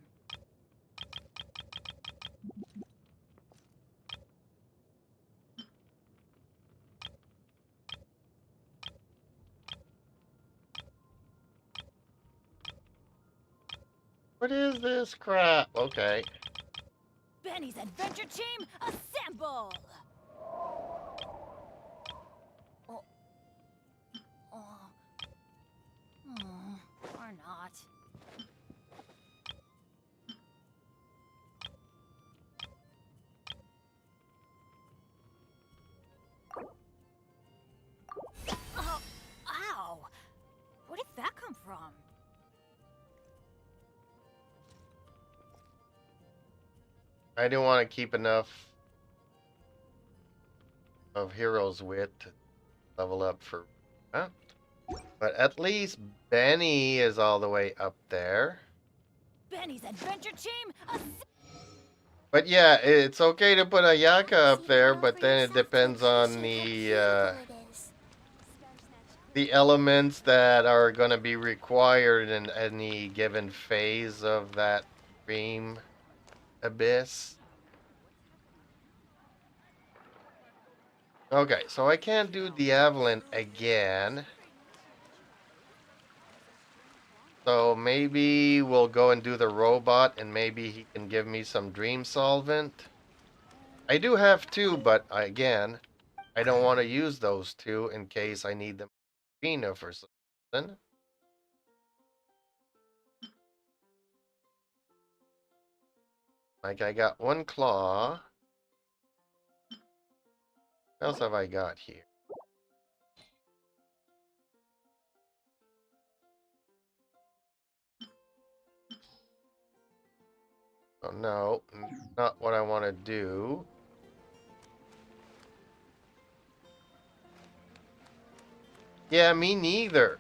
what is this crap? Okay. Benny's adventure team, assemble! Oh. Oh. Or not. Oh, ow! Where did that come from? I didn't want to keep enough of Hero's Wit to level up for, huh? But at least Benny is all the way up there. Benny's adventure team, But yeah, it's okay to put Ayaka up See there, girl but for then it yourself to depends on appreciate how beautiful it is. the elements that are going to be required in any given phase of that dream abyss. Okay, so I can't do Diavolent again. So maybe we'll go and do the robot and maybe he can give me some dream solvent. I do have 2, but again, I don't want to use those 2 in case I need them in arena for something. Like I got 1 claw. What else have I got here? Oh, no, not what I want to do. Yeah, me neither.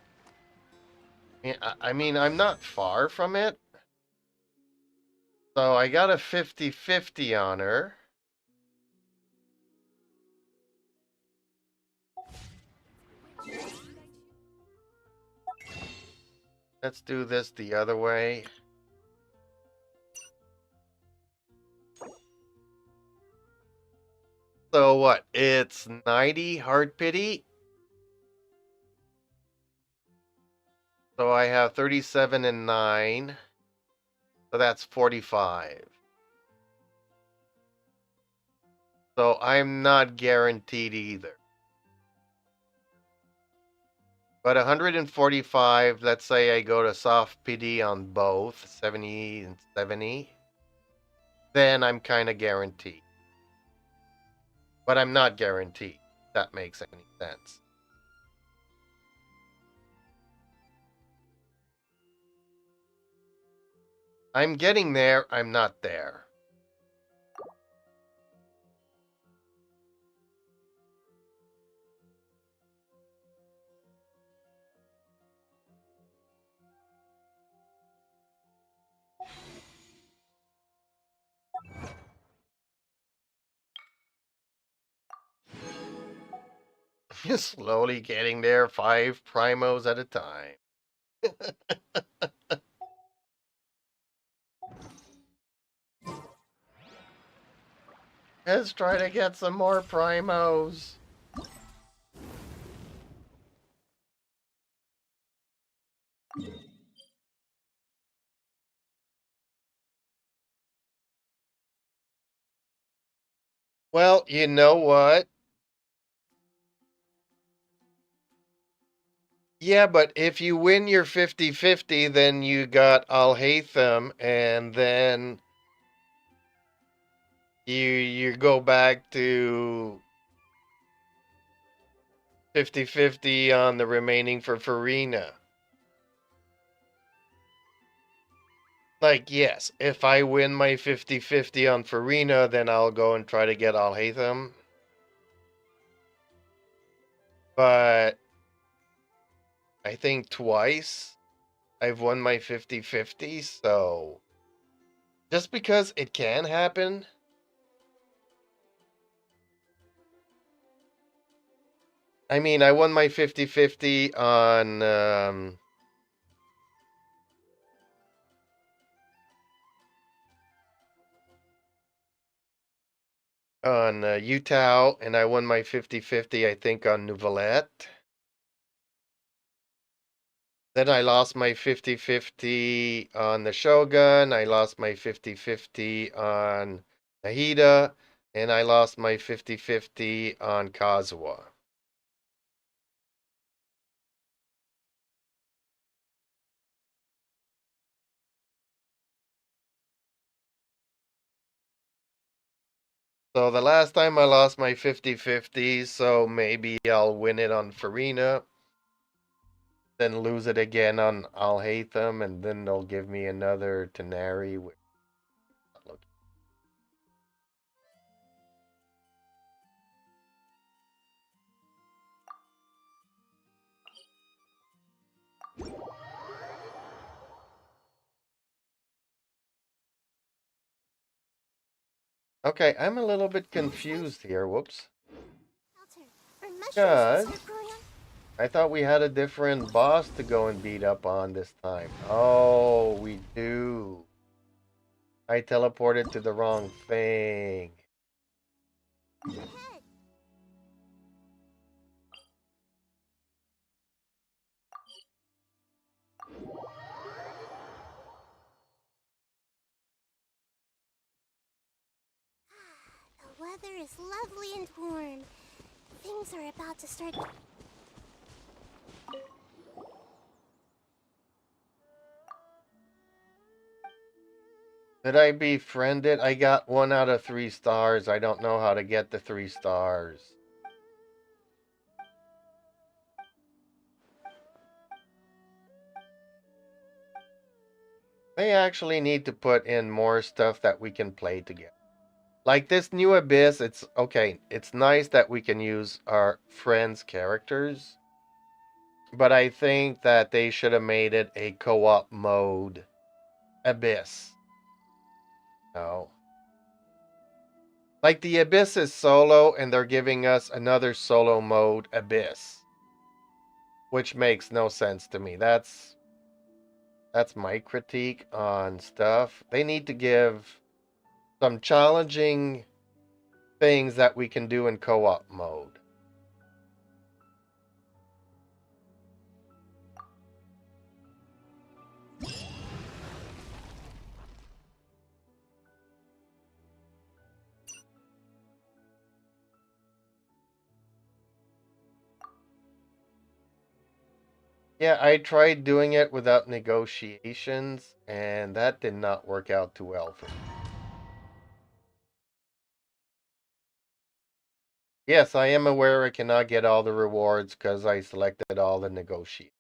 I mean, I'm not far from it. So I got a 50-50 on her. Let's do this the other way. So what? It's 90 heart pity. So I have 37 and 9. So that's 45. So I'm not guaranteed either. But 145, let's say I go to soft PD on both, 70 and 70. Then I'm kind of guaranteed. But I'm not guaranteed. If that makes any sense. I'm getting there, I'm not there. Slowly getting there, 5 primos at a time. Let's try to get some more primos. Well, you know what? Yeah, but if you win your 50-50, then you got I'll hate them, and then you go back to 50-50 on the remaining for Farina. Like, yes, if I win my 50-50 on Farina, then I'll go and try to get I'll hate them. But I think twice I've won my 50-50, so just because it can happen. I mean, I won my 50-50 on Utah, and I won my 50-50, I think, on Nouvellette. Then I lost my 50-50 on the Shogun. I lost my 50-50 on Nahida. And I lost my 50-50 on Kazuha. So the last time I lost my 50-50, so maybe I'll win it on Farina. Then lose it again on I'll hate them, and then they'll give me another Tenari. Okay, I'm a little bit confused here. Whoops. Alter, are mushrooms Because considered brilliant? I thought we had a different boss to go and beat up on this time. Oh, we do. I teleported to the wrong thing. Ahead. The weather is lovely and warm. Things are about to start. Did I befriend it? I got 1 out of 3 stars. I don't know how to get the 3 stars. They actually need to put in more stuff that we can play together. Like this new Abyss, it's okay. It's nice that we can use our friends' characters, but I think that they should have made it a co-op mode Abyss. No. Like the Abyss is solo and they're giving us another solo mode Abyss, which makes no sense to me. That's my critique on stuff. They need to give some challenging things that we can do in co-op mode. Yeah, I tried doing it without negotiations, and that did not work out too well for me. Yes, I am aware I cannot get all the rewards because I selected all the negotiations.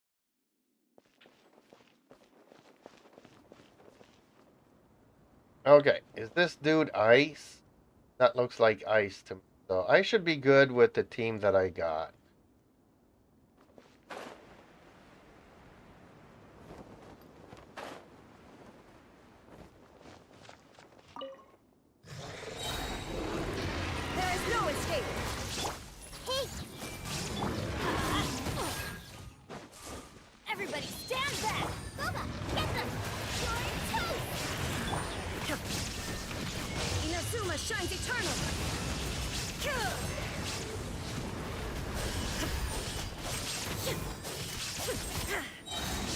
Okay, is this dude ice? That looks like ice to me. So I should be good with the team that I got. There is no escape. Hey! Everybody stand back. Boba, get them! You're toast! Inazuma shines eternal.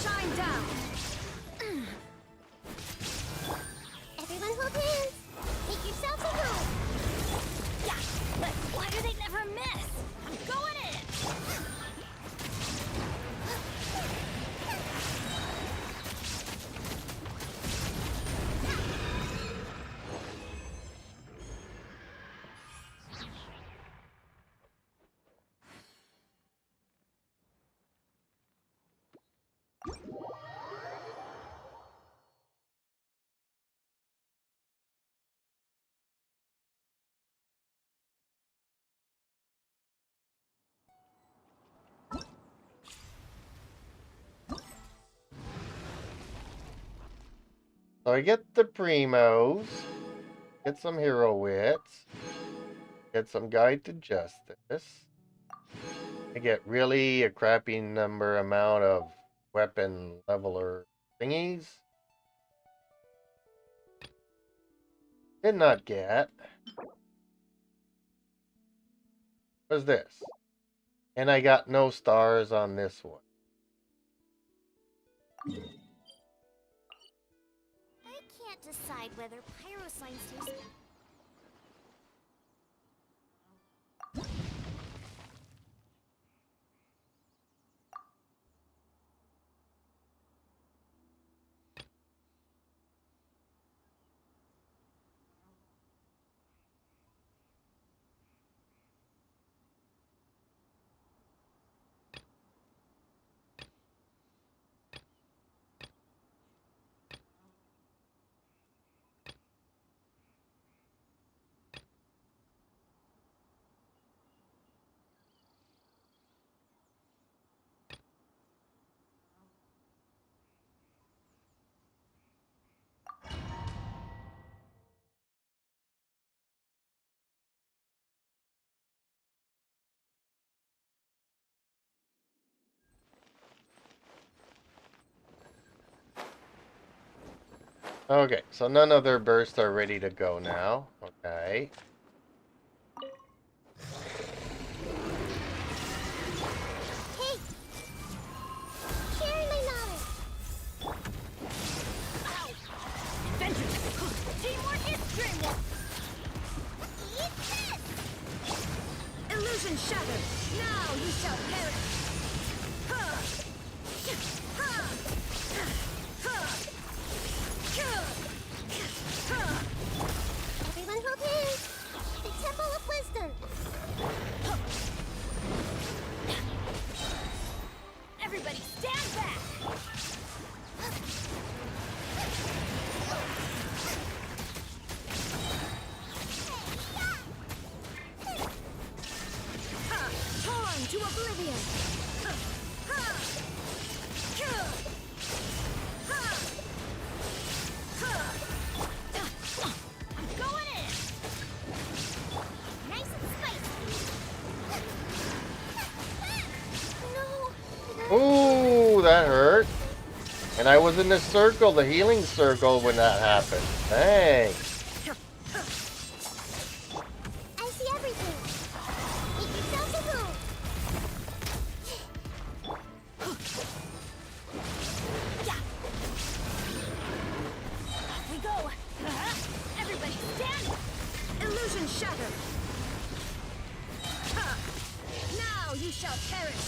Shine down. Everyone hold hands! Make yourselves at home! Yeah, but why do they never miss? I'm going in. So I get the primos, get some hero wits, get some guide to justice. I get really a crappy amount of weapon leveler thingies. Did not get. What's this? And I got no stars on this one. I can't decide whether pyroscience tastes... Okay, so none of their bursts are ready to go now. Okay. Hey! Sharing my knowledge! Teamwork is dreamwork. Eat this! Illusion shattered. Now you shall perish. Everyone hold hands! The Temple of Wisdom! Everybody stand back. oblivion. I'm going in. Nice and spicy. No. Ooh, that hurt. And I was in the circle, the healing circle, when that happened. Thanks. I see everything. Make yourself a move. Yeah. Off we go. Everybody stand. Illusion shattered. Now you shall perish.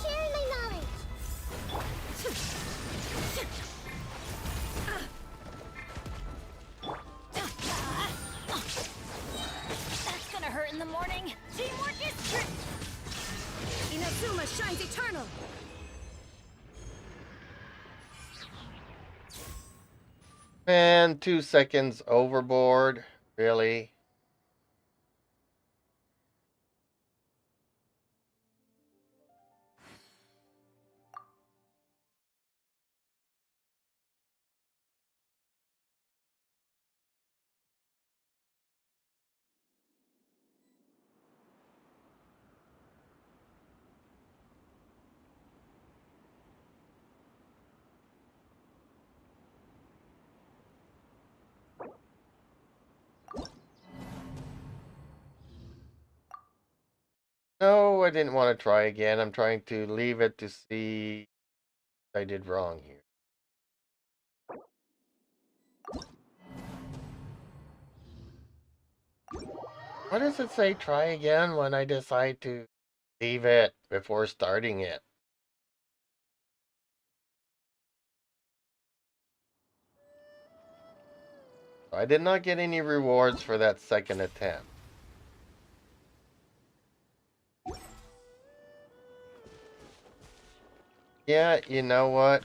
Sharing my knowledge. That's gonna hurt in the morning. Teamwork is trick. Inazuma shines eternal. Man, 2 seconds overboard. Really? No, I didn't want to try again. I'm trying to leave it to see what I did wrong here. Why does it say try again when I decide to leave it before starting it? I did not get any rewards for that second attempt. Yeah, you know what?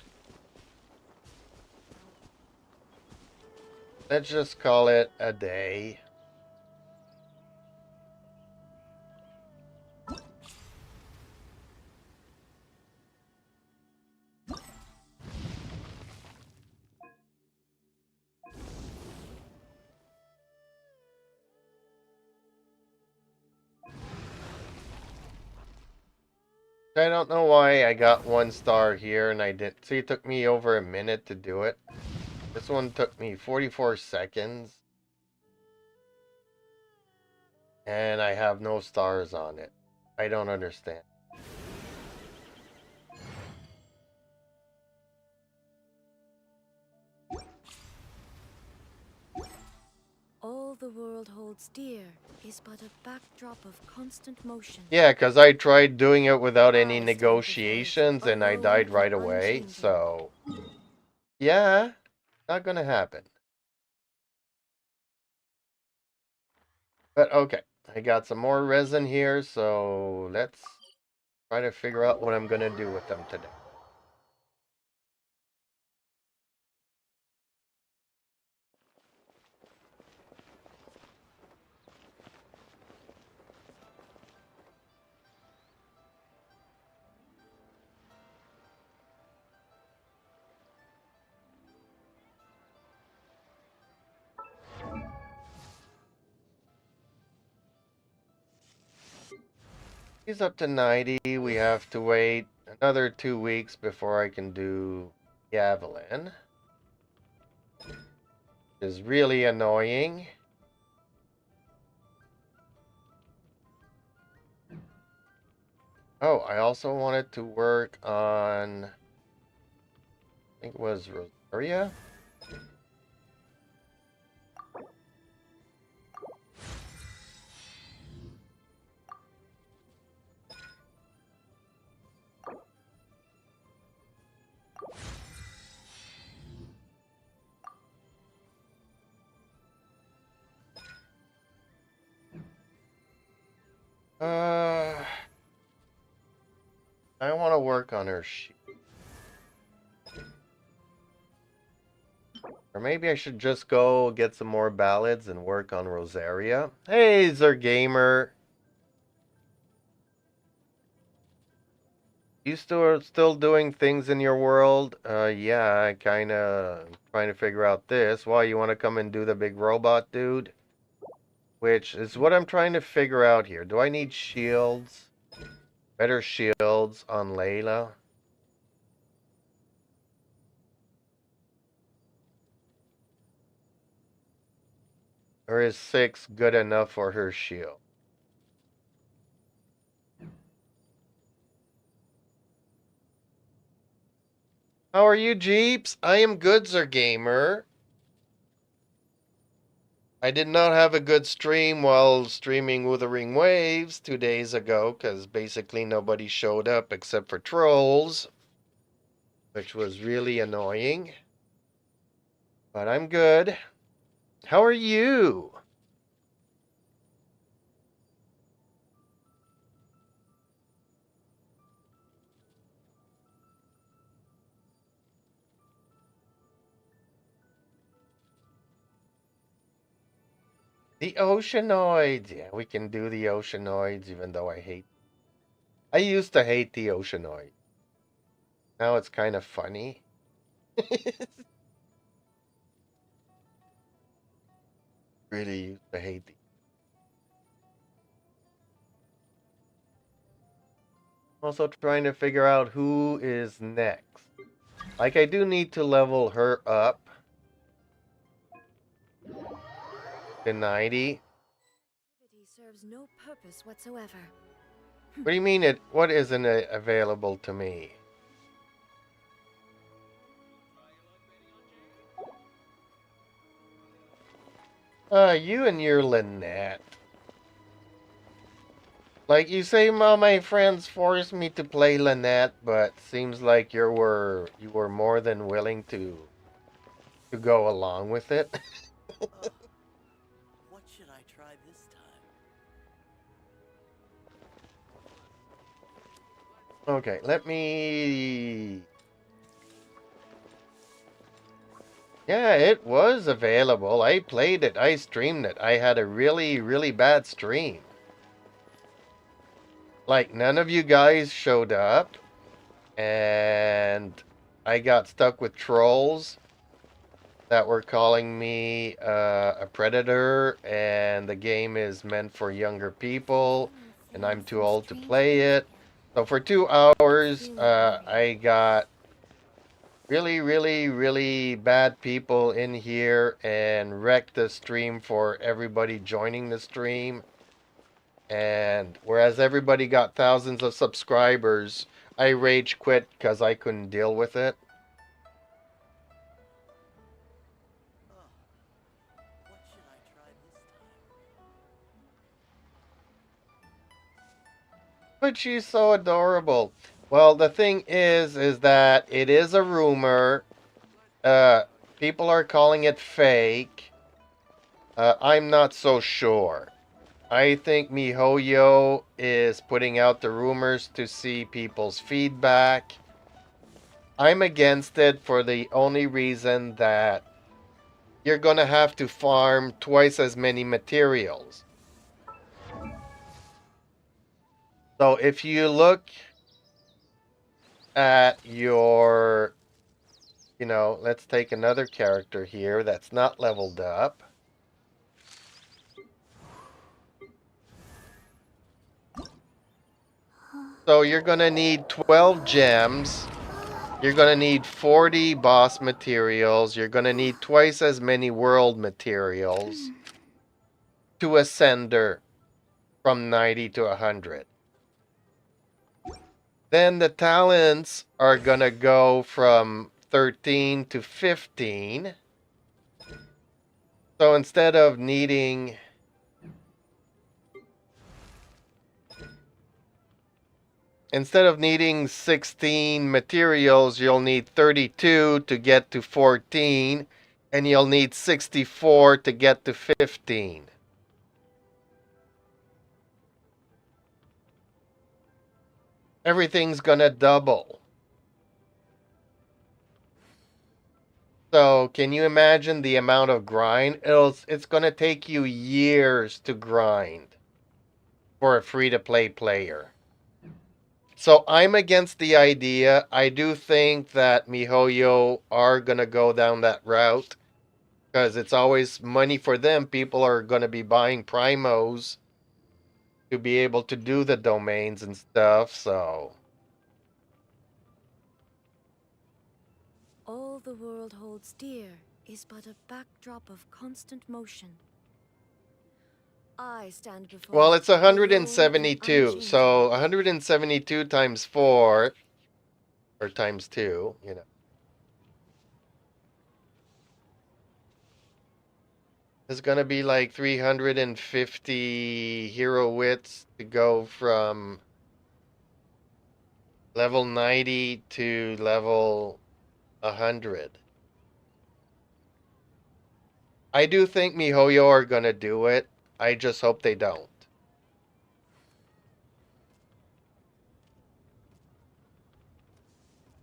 Let's just call it a day. I don't know why I got 1 star here and I didn't. See, it took me over a minute to do it. This one took me 44 seconds. And I have no stars on it. I don't understand. All the world holds dear is but a backdrop of constant motion. Yeah, because I tried doing it without any I stand negotiations before it, and I alone died and right away. unchanging. So, yeah, not gonna happen. But okay, I got some more resin here, so let's try to figure out what I'm gonna do with them today. He's up to 90. We have to wait another 2 weeks before I can do Javelin. Is really annoying. Oh, I also wanted to work on, I think it was Rosaria. I want to work work on her shield. Or maybe I should just go get some more ballads and work on Rosaria. Hey, Zergamer. You still doing things in your world? Yeah, I kinda trying to figure out this. Why, you wanna come and do the big robot dude? Which is what I'm trying to figure out here. Do I need shields? Better shields on Layla? Or is 6 good enough for her shield? How are you, Jeeps? I am good, Zergamer. I did not have a good stream while streaming Wuthering Waves 2 days ago, because basically nobody showed up except for trolls, which was really annoying. But I'm good. How are you? The Oceanoids. Yeah, we can do the Oceanoids, even though I used to hate the Oceanoids. Now it's kind of funny. Really used to hate the. Also trying to figure out who is next. Like, I do need to level her up to 90. Activity serves no purpose whatsoever. What do you mean what isn't available to me? You and your Lynette. Like, you say, all my friends forced me to play Lynette, but seems like you were more than willing to go along with it. What should I try this time? Okay, let me. Yeah, it was available. I played it. I streamed it. I had a really, really bad stream. Like, none of you guys showed up, and I got stuck with trolls that were calling me a predator, and the game is meant for younger people, and I'm too old to play it. So for 2 hours, I got really, really, really bad people in here and wrecked the stream for everybody joining the stream. And whereas everybody got thousands of subscribers, I rage quit because I couldn't deal with it. What should I try this time? But she's so adorable. Well, the thing is that it is a rumor. People are calling it fake. I'm not so sure. I think MiHoYo is putting out the rumors to see people's feedback. I'm against it for the only reason that you're going to have to farm twice as many materials. So if you look at your, let's take another character here that's not leveled up. So you're going to need 12 gems. You're going to need 40 boss materials. You're going to need twice as many world materials to ascend her from 90 to 100. Then the talents are going to go from 13 to 15. So instead of needing 16 materials, you'll need 32 to get to 14, and you'll need 64 to get to 15. Everything's gonna double. So can you imagine the amount of grind? It's gonna take you years to grind for a free-to-play player. So I'm against the idea. I do think that MiHoYo are gonna go down that route because it's always money for them. People are gonna be buying primos to be able to do the domains and stuff. So All the world holds dear is but a backdrop of constant motion. I stand before well, it's alone and 172. unchanging. So 172 times 4 or times 2, you know. It's gonna be like 350 hero wits to go from level 90 to level 100. I do think MiHoYo are gonna do it. I just hope they don't.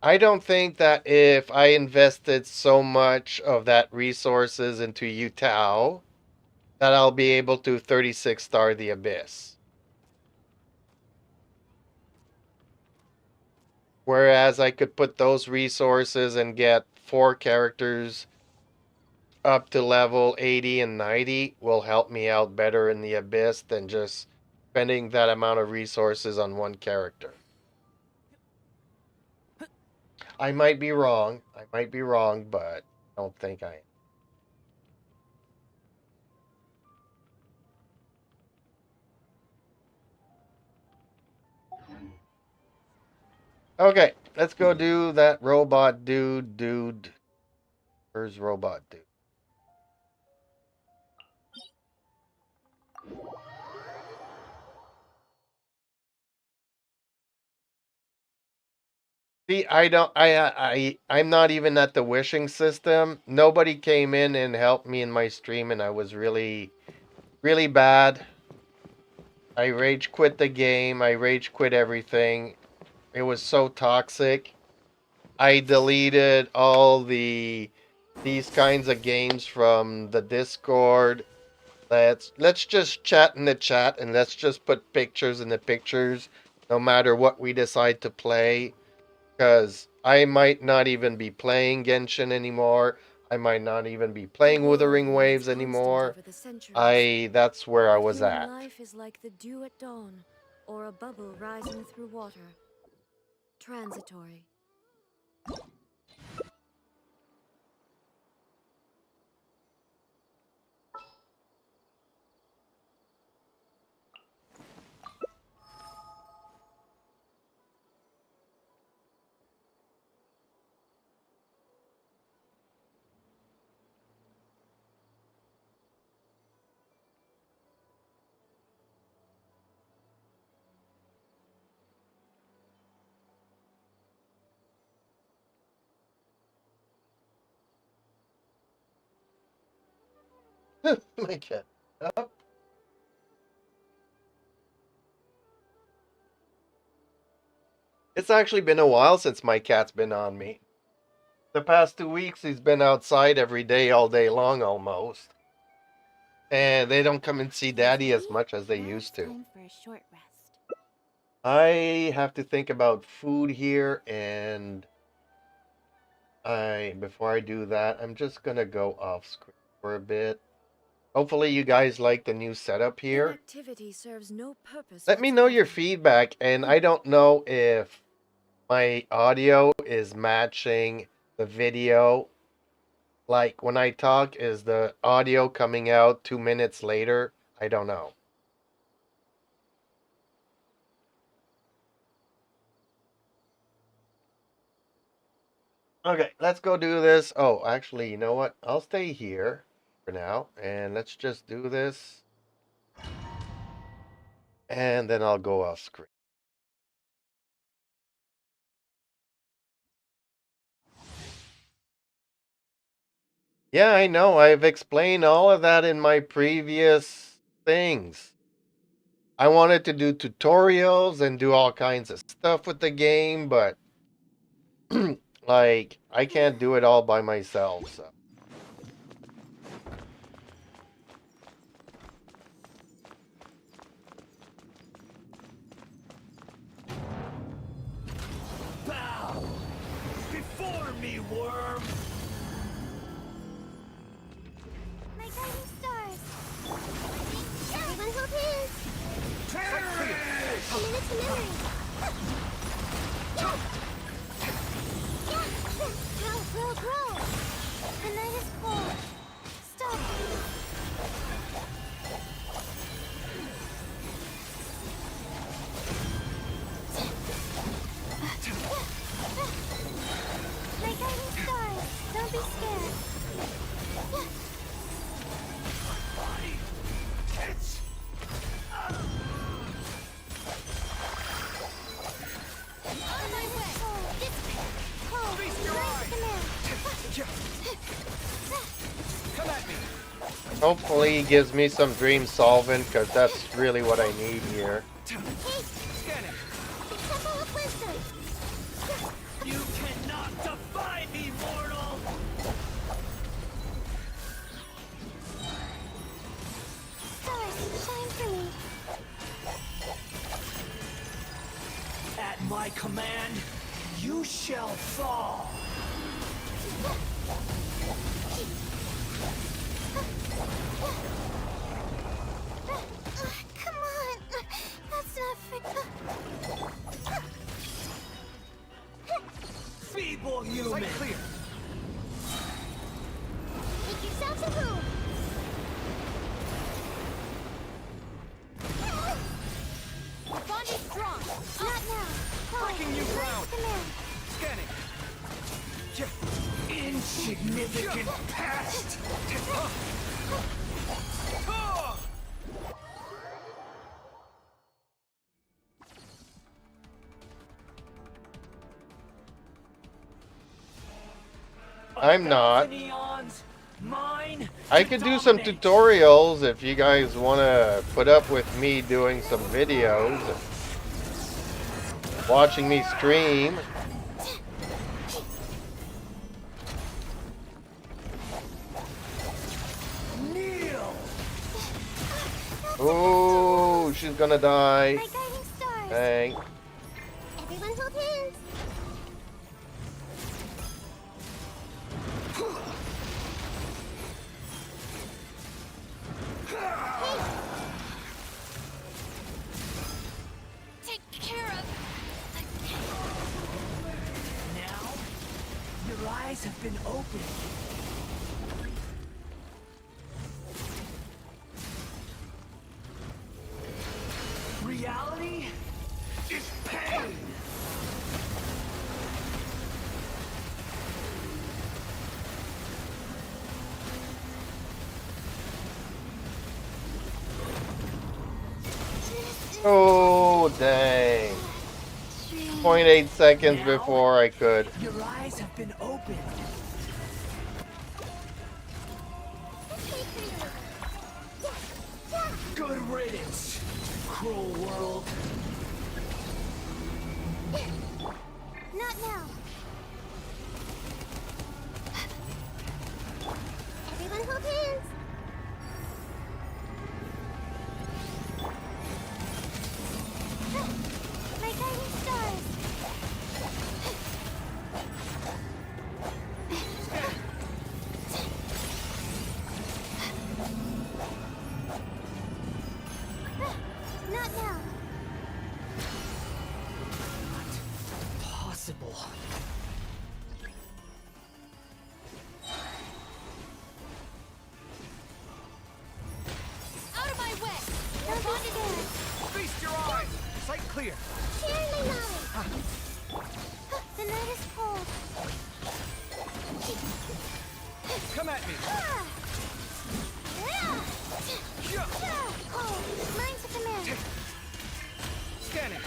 I don't think that if I invested so much of that resources into Yutao, that I'll be able to 36 star the Abyss. Whereas I could put those resources and get 4 characters up to level 80 and 90 will help me out better in the Abyss than just spending that amount of resources on one character. I might be wrong. I might be wrong, but I don't think I am. Okay, let's go do that robot dude. Where's robot dude? See, I'm not even at the wishing system. Nobody came in and helped me in my stream, and I was really, really bad. I rage quit the game. I rage quit everything. It was so toxic. I deleted all these kinds of games from the Discord. Let's just chat in the chat and let's just put pictures in the pictures no matter what we decide to play, because I might not even be playing Genshin anymore. I might not even be playing The world Wuthering remains Waves constant anymore. over the centuries. That's where I was Human at. life is like the dew at dawn, or a bubble rising through water. Transitory. My cat. Up. It's actually been a while since my cat's been on me. The past 2 weeks, he's been outside every day, all day long almost. And they don't come and see daddy as much as they Now used it's to. time for a short rest. I have to think about food here, and before I do that, I'm just gonna go off screen for a bit. Hopefully you guys like the new setup here. Inactivity serves no purpose Let me know your whatsoever. feedback, and I don't know if my audio is matching the video. Like when I talk, is the audio coming out 2 minutes later? I don't know. Okay, let's go do this. Oh, actually, you know what? I'll stay here for now, and let's just do this. And then I'll go off screen. Yeah, I know. I've explained all of that in my previous things. I wanted to do tutorials and do all kinds of stuff with the game, but Like, I can't do it all by myself, so. Bow before me, worm. My guiding stars. Everyone hold hands. Commit it to memory. Yeah. Yeah. Grow. The night is cold. Stop. My guiding stars. Don't be scared. It's Out of my way. Cold. Feast your Rise eyes. Come at me. Hopefully he gives me some dream solvent, because that's really what I need here. Scan it. The temple of wisdom. You cannot defy me, mortal. Stars, shine for me. At my command, you shall fall. Come on. That's not fair. Feeble human. Clear. Make yourselves at home. The bond is strong. Not now. Breaking new ground. Command. Scanning. Insignificant past. I'm not. Neons, mine. I could do some dominate. tutorials if you guys want to put up with me doing some videos. Watching me stream. Kneel. Oh, she's gonna die. My guiding stars. Dang. Everyone hold hands. Take care of. Now, your eyes have been opened. Reality is pain. Oh, dang. 0.8 seconds before I could. Your eyes have been opened. Good riddance, cruel world. Not now. Everyone hold hands. My guiding stars. Not now. Possible. Out of my way. Don't be scared. Feast your eyes. Sight clear. Share my knowledge. The night is cold. Come at me. Oh, mine's a command. Scanning.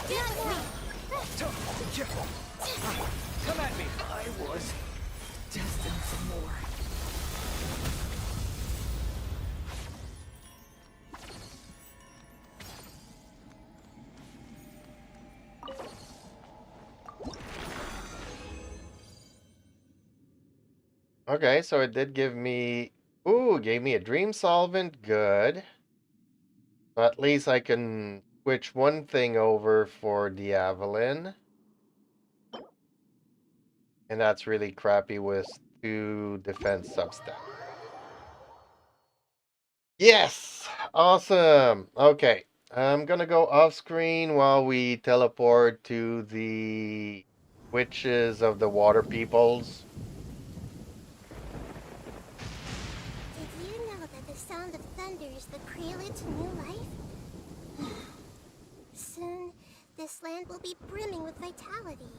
Not now. Come at me. I was destined for more. Okay, so it did give me... Ooh, gave me a dream solvent. Good. So at least I can switch one thing over for Diavolin. And that's really crappy with 2 defense substats. Yes! Awesome! Okay. I'm gonna go off screen while we teleport to the witches of the water peoples. Did you know that the sound of thunder is the prelude to new life? Soon, this land will be brimming with vitality.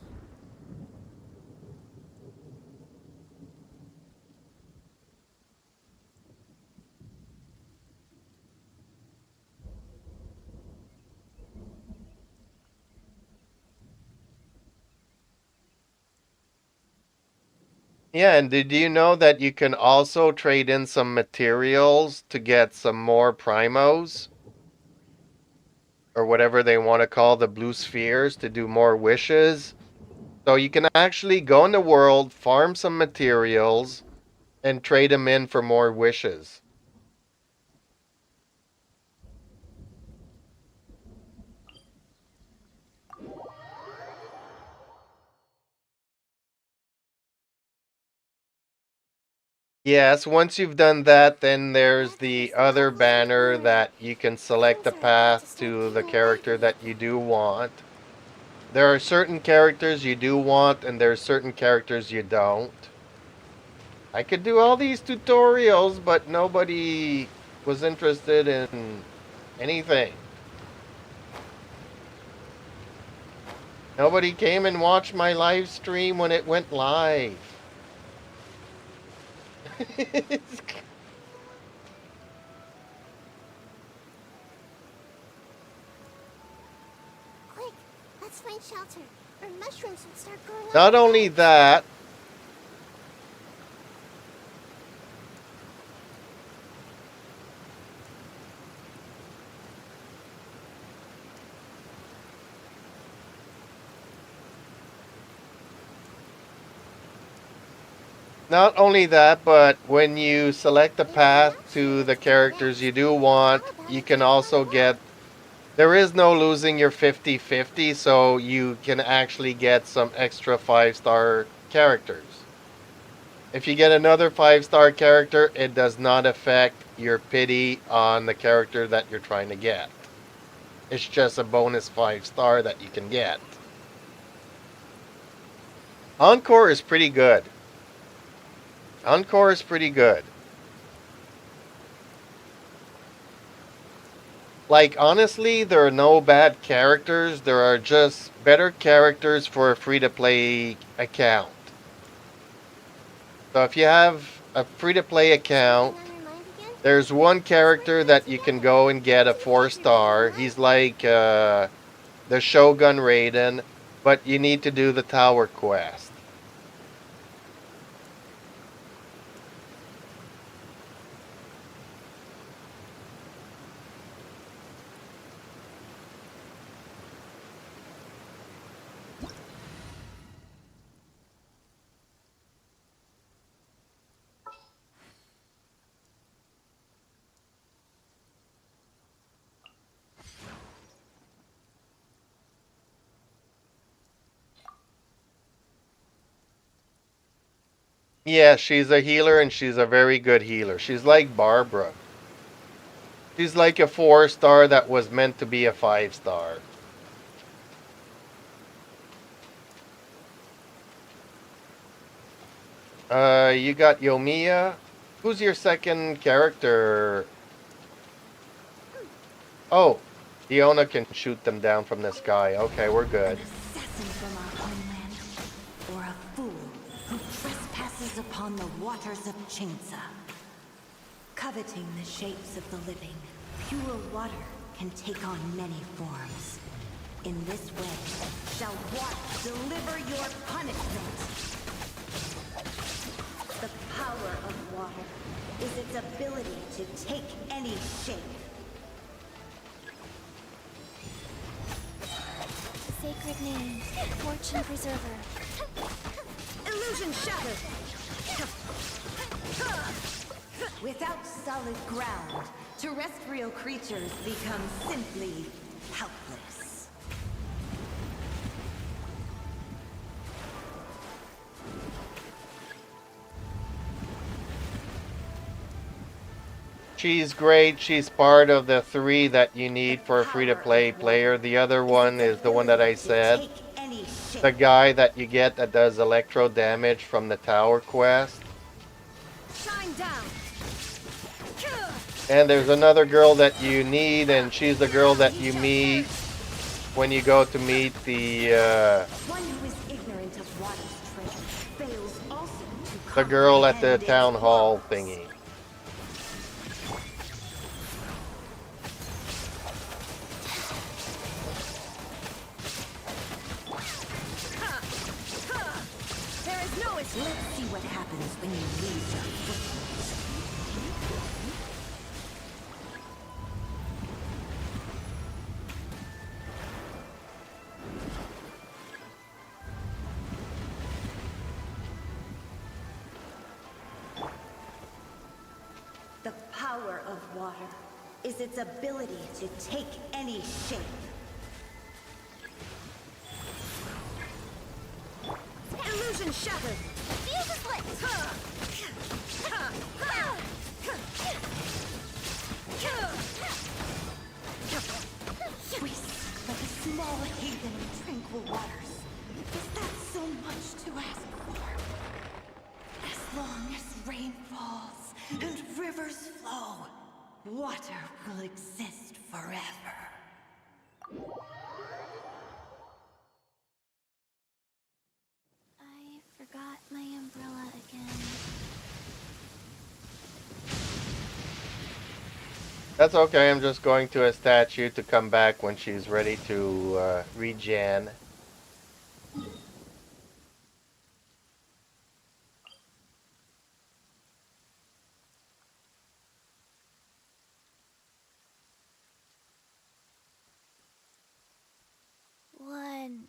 Yeah, and did you know that you can also trade in some materials to get some more primos? Or whatever they want to call the blue spheres to do more wishes. So you can actually go in the world, farm some materials, and trade them in for more wishes. Yes, once you've done that, then there's the other banner that you can select the path to the character that you do want. There are certain characters you do want, and there are certain characters you don't. I could do all these tutorials, but nobody was interested in anything. Nobody came and watched my live stream when it went live. Quick, let's find shelter, or mushrooms will start growing up. Not only that, but when you select a path to the characters you do want, you can also get... There is no losing your 50-50, so you can actually get some extra 5-star characters. If you get another 5-star character, it does not affect your pity on the character that you're trying to get. It's just a bonus 5-star that you can get. Encore is pretty good. Encore is pretty good. Like, honestly, there are no bad characters. There are just better characters for a free-to-play account. So if you have a free-to-play account, there's one character that you can go and get a 4-star. He's like the Shogun Raiden, but you need to do the tower quest. Yeah, she's a healer, and she's a very good healer. She's like Barbara. She's like a 4-star that was meant to be a 5-star. You got Yomiya. Who's your second character? Oh, Fiona can shoot them down from the sky. Okay, we're good. An assassin from our homeland, or a fool who trespasses upon the waters of Chinsa. Coveting the shapes of the living, pure water can take on many forms. In this way, shall water deliver your punishment. The power of water is its ability to take any shape. Sacred name, Fortune Preserver. Illusion shattered! Without solid ground, terrestrial creatures become simply helpless. She's great. She's part of the 3 that you need for a free-to-play player. The other one is the one that I said. The guy that you get that does electro damage from the tower quest. Shine down. And there's another girl that you need, and she's the girl that you meet when you go to meet One who is ignorant of water's treasure fails also to the girl at the comprehend town its hall laws. thingy. There is no escape. Let's see what happens when you lose your foothold. The power of water is its ability to take any shape. Illusion shattered. Fuse is lit! Whisk like a small haven in tranquil waters. Is that so much to ask for? As long as rain falls and rivers flow, water will exist forever. I forgot my umbrella again. That's okay. I'm just going to a statue to come back when she's ready to regen. One,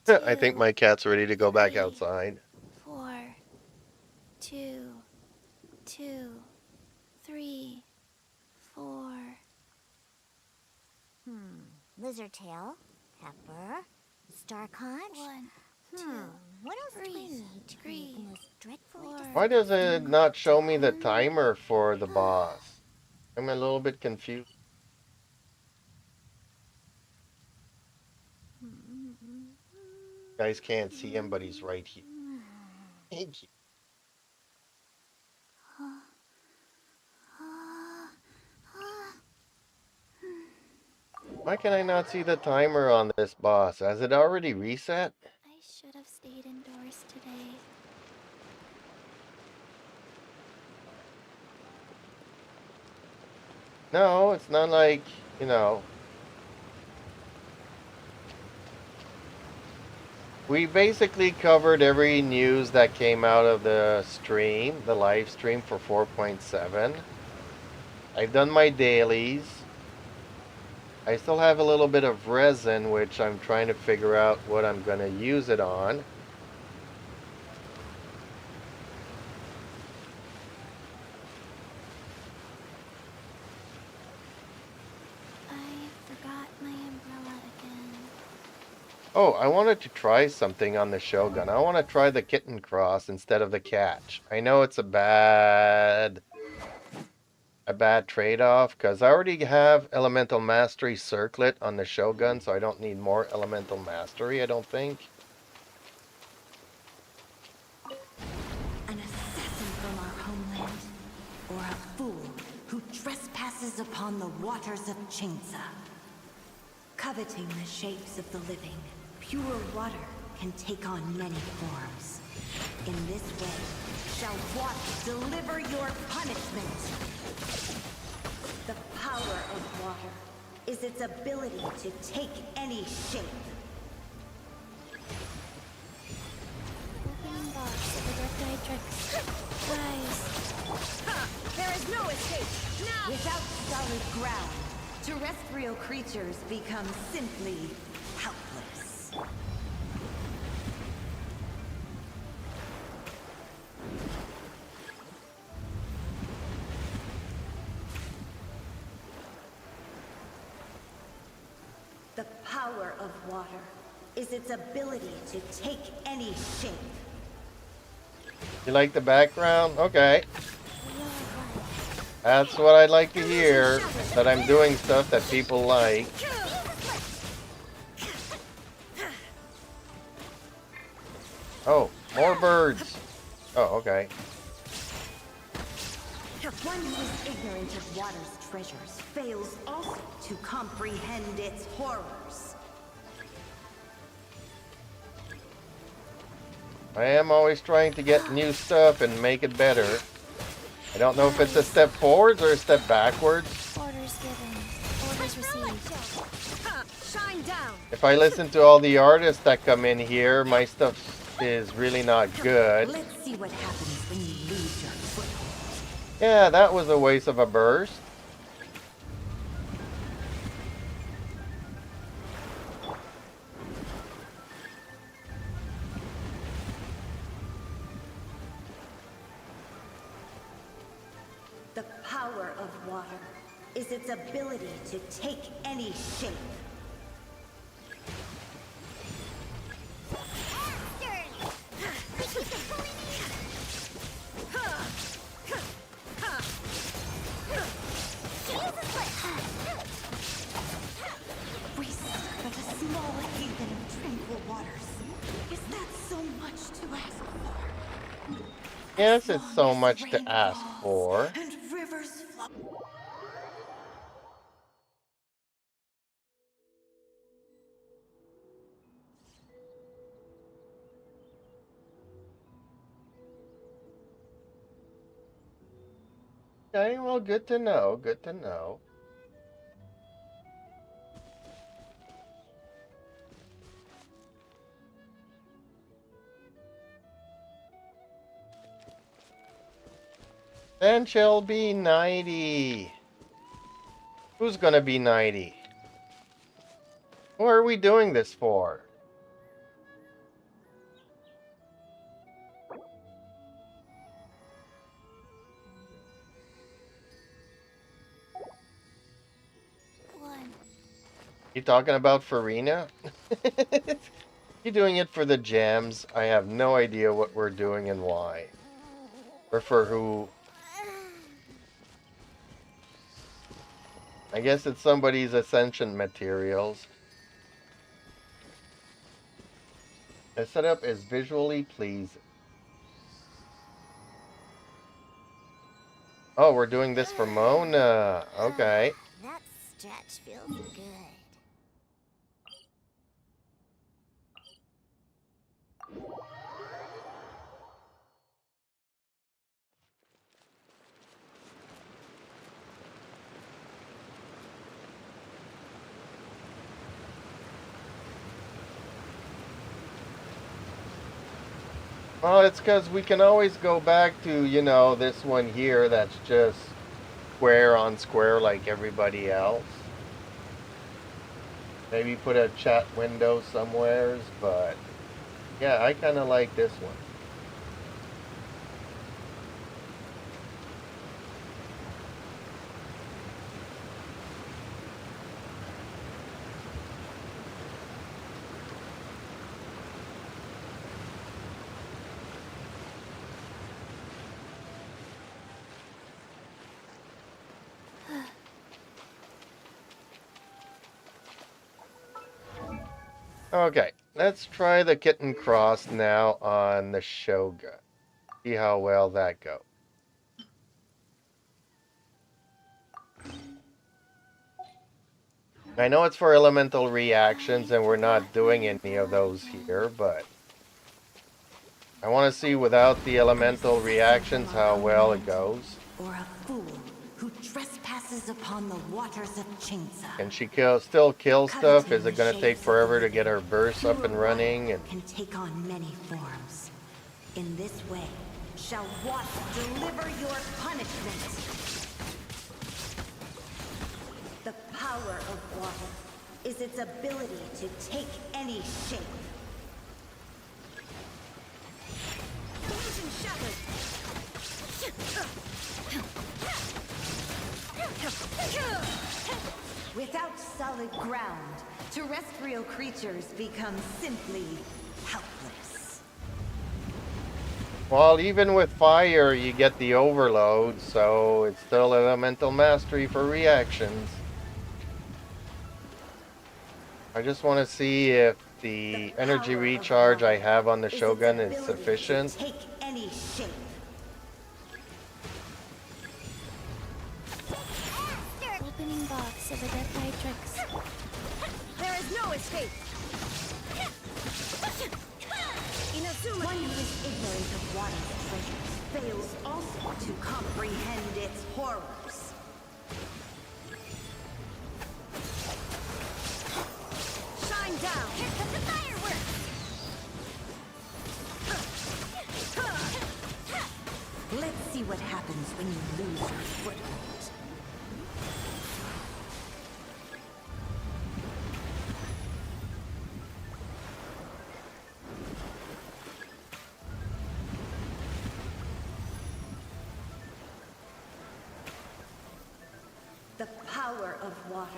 I think my cat's ready to go back three, outside. 4, 2, 2, 3, 4. Lizard tail, pepper, star conch. 1, 2, What else do I three, need to three, create the most dreadfully 4. Why does it not show me the timer for the boss? I'm a little bit confused. You guys can't see him, but he's right here. Thank you. Why can I not see the timer on this boss? Has it already reset? I should have stayed indoors today. No, it's not like, you know. We basically covered every news that came out of the stream, the live stream for 4.7. I've done my dailies. I still have a little bit of resin, which I'm trying to figure out what I'm going to use it on. I forgot my umbrella again. Oh, I wanted to try something on the Shogun. I want to try the kitten cross instead of the catch. I know it's a bad trade-off because I already have Elemental Mastery Circlet on the Shogun, so I don't need more Elemental Mastery, I don't think. An assassin from our homeland, or a fool who trespasses upon the waters of Chinsa. Coveting the shapes of the living, pure water can take on many forms. In this way, shall water deliver your punishment. The power of water is its ability to take any shape. Opening box of the Dark Knight tricks. Guys, There is no escape. Now. Without solid ground, terrestrial creatures become simply helpless. The power of water is its ability to take any shape. You like the background? Okay. That's what I'd like to hear. That I'm doing stuff that people like. Oh, more birds. Oh, okay. One who is ignorant of water's treasures fails also to comprehend its horrors. I am always trying to get new stuff and make it better. I don't know if it's a step forwards or a step backwards. Orders given. Orders received. Shine down. If I listen to all the artists that come in here, my stuff is really not good. Let's see what happens when you lose your foothold. Yeah, that was a waste of a burst. The power of water is its ability to take any shape. We serve at a small haven of tranquil waters. Is that so much to ask for? Yes, it's so Long as much rain to ask falls for. and rivers flow. Okay, well, good to know. Good to know. Then she'll be 90. Who's gonna be 90? Who are we doing this for? One. You talking about Farina? You doing it for the gems? I have no idea what we're doing and why. Or for who. I guess it's somebody's ascension materials. The setup is visually pleasing. Oh, we're doing this for Mona. Okay. That stretch feels good. Well, it's because we can always go back to, you know, this one here that's just square on square like everybody else. Maybe put a chat window somewheres, but yeah, I kind of like this one. Okay, let's try the kitten cross now on the Shogun. See how well that goes. I know it's for elemental reactions and we're not doing any of those here, but I want to see without the elemental reactions how well it goes. Or a fool who trespasses upon the waters of Chinsa. Can she still kill stuff? Is it going to take forever to get her burst up and running? And Can take on many forms. In this way, shall water deliver your punishment. The power of water is its ability to take any shape. Illusion shattered. Without solid ground, terrestrial creatures become simply helpless. Well, even with fire, you get the overload, so it's still elemental mastery for reactions. I just want to see if the The energy power of recharge I water have on the is its Shogun is ability sufficient. to take any shape. Opening box of a Death Knight tricks. There is no escape! Inazuma! One who is ignorant of water's treasures fails also to comprehend its horrors. Shine down! Here come the fireworks! Let's see what happens when you lose your foothold. The power of water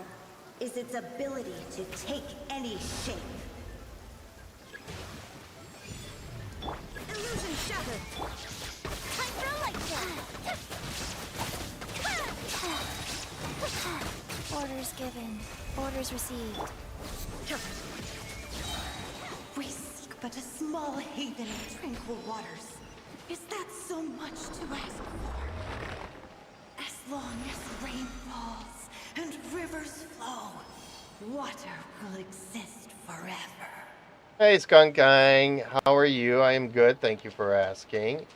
is its ability to take any shape. Illusion shattered! Time for a light show! Orders given. Orders received. We seek but a small haven of tranquil waters. Is that so much to ask for? As long as rain falls and rivers flow, water will exist forever. Hey, Skunkang, how are you? I am good, thank you for asking.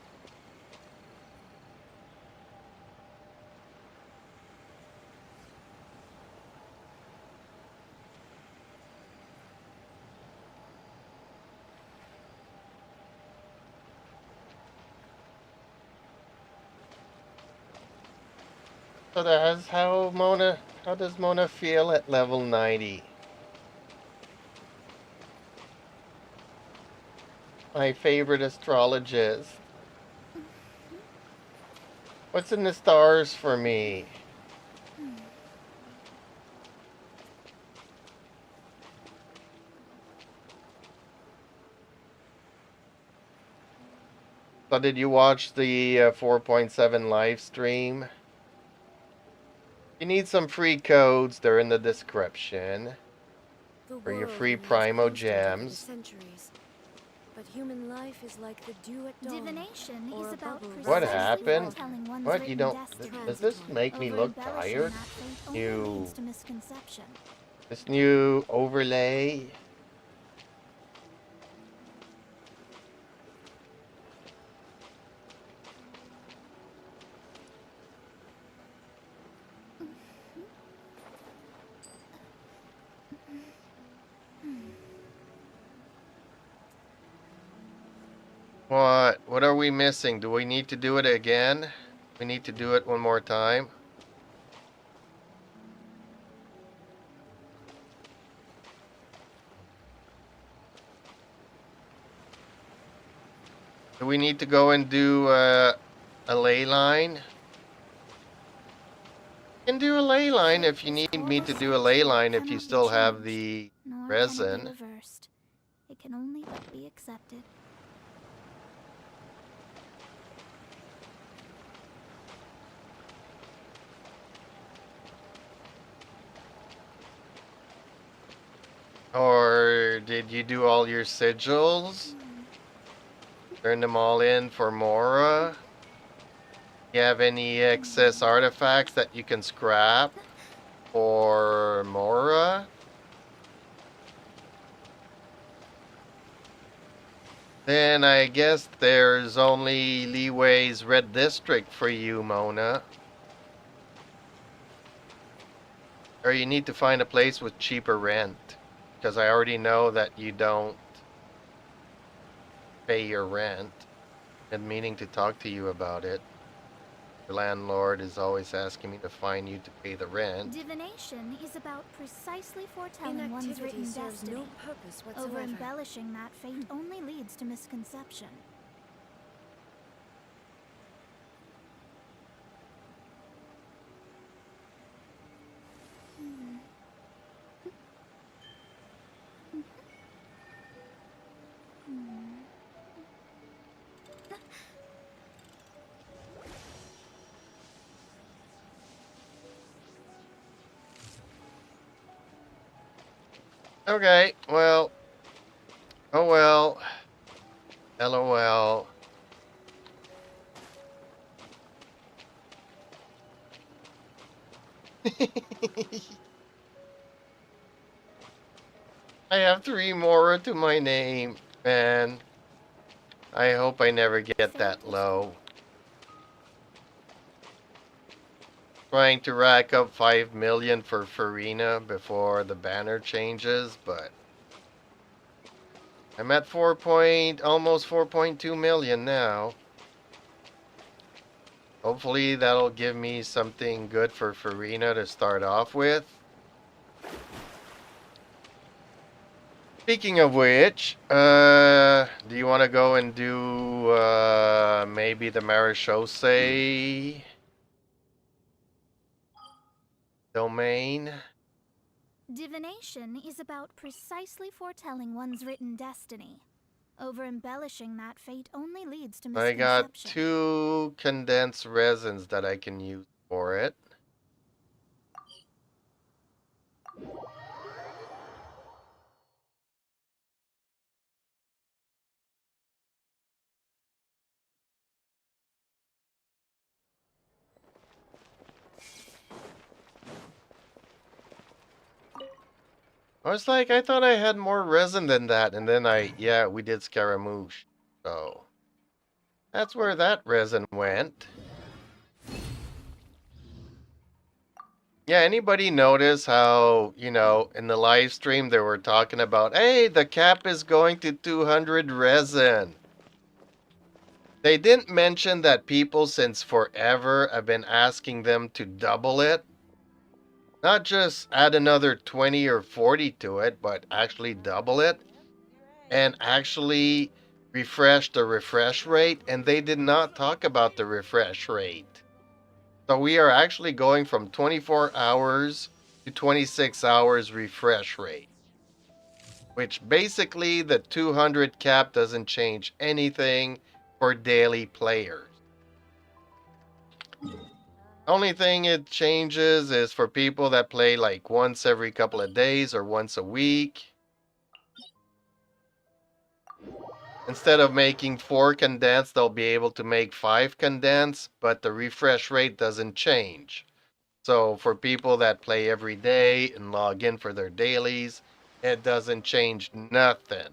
So that's how does Mona feel at level 90? My favorite astrologist. What's in the stars for me? So did you watch the 4.7 live stream? You need some free codes, they're in the description. The For your world free may have Primo changed over the gems. centuries, but human life is like the dew at dawn. Divination or is a about bubble What precisely happened? foretelling one's What, you written don't... destiny. Does this make me look Over-embellishing tired? that fate only New... leads to misconception. This new overlay? What? What are we missing? Do we need to do it again? We need to do it one more time? Do we need to go and do a ley line? You can do a ley line if you need me to do a ley line if you still have the Nor can it resin. be reversed. It can only but be accepted. Or did you do all your sigils? Turn them all in for Mora? You have any excess artifacts that you can scrap for Mora? Then I guess there's only Leeway's Red District for you, Mona. Or you need to find a place with cheaper rent. Because I already know that you don't pay your rent. Been meaning to talk to you about it. Your landlord is always asking me to find you to pay the rent. Divination is about precisely foretelling one's Inactivity written serves destiny. no purpose whatsoever. Over-embellishing that fate only leads to misconception. Okay, well, oh well, LOL. I have 3 more to my name, man. I hope I never get that low. Trying to rack up 5 million for Farina before the banner changes, but I'm at almost 4.2 million now. Hopefully that'll give me something good for Farina to start off with. Speaking of which, do you want to go and do maybe the Marechaussee domain? Divination is about precisely foretelling one's written destiny. Over-embellishing that fate only leads to I got misconception. 2 condensed resins that I can use for it. I was like, I thought I had more resin than that, and then yeah, we did Scaramouche. So, that's where that resin went. Yeah, anybody notice how, in the live stream they were talking about, hey, the cap is going to 200 resin. They didn't mention that people since forever have been asking them to double it. Not just add another 20 or 40 to it, but actually double it. And actually refresh the refresh rate. And they did not talk about the refresh rate. So we are actually going from 24 hours to 26 hours refresh rate. Which basically the 200 cap doesn't change anything for daily players. Only thing it changes is for people that play like once every couple of days or once a week. Instead of making 4 condensed, they'll be able to make 5 condensed, but the refresh rate doesn't change. So for people that play every day and log in for their dailies, it doesn't change nothing.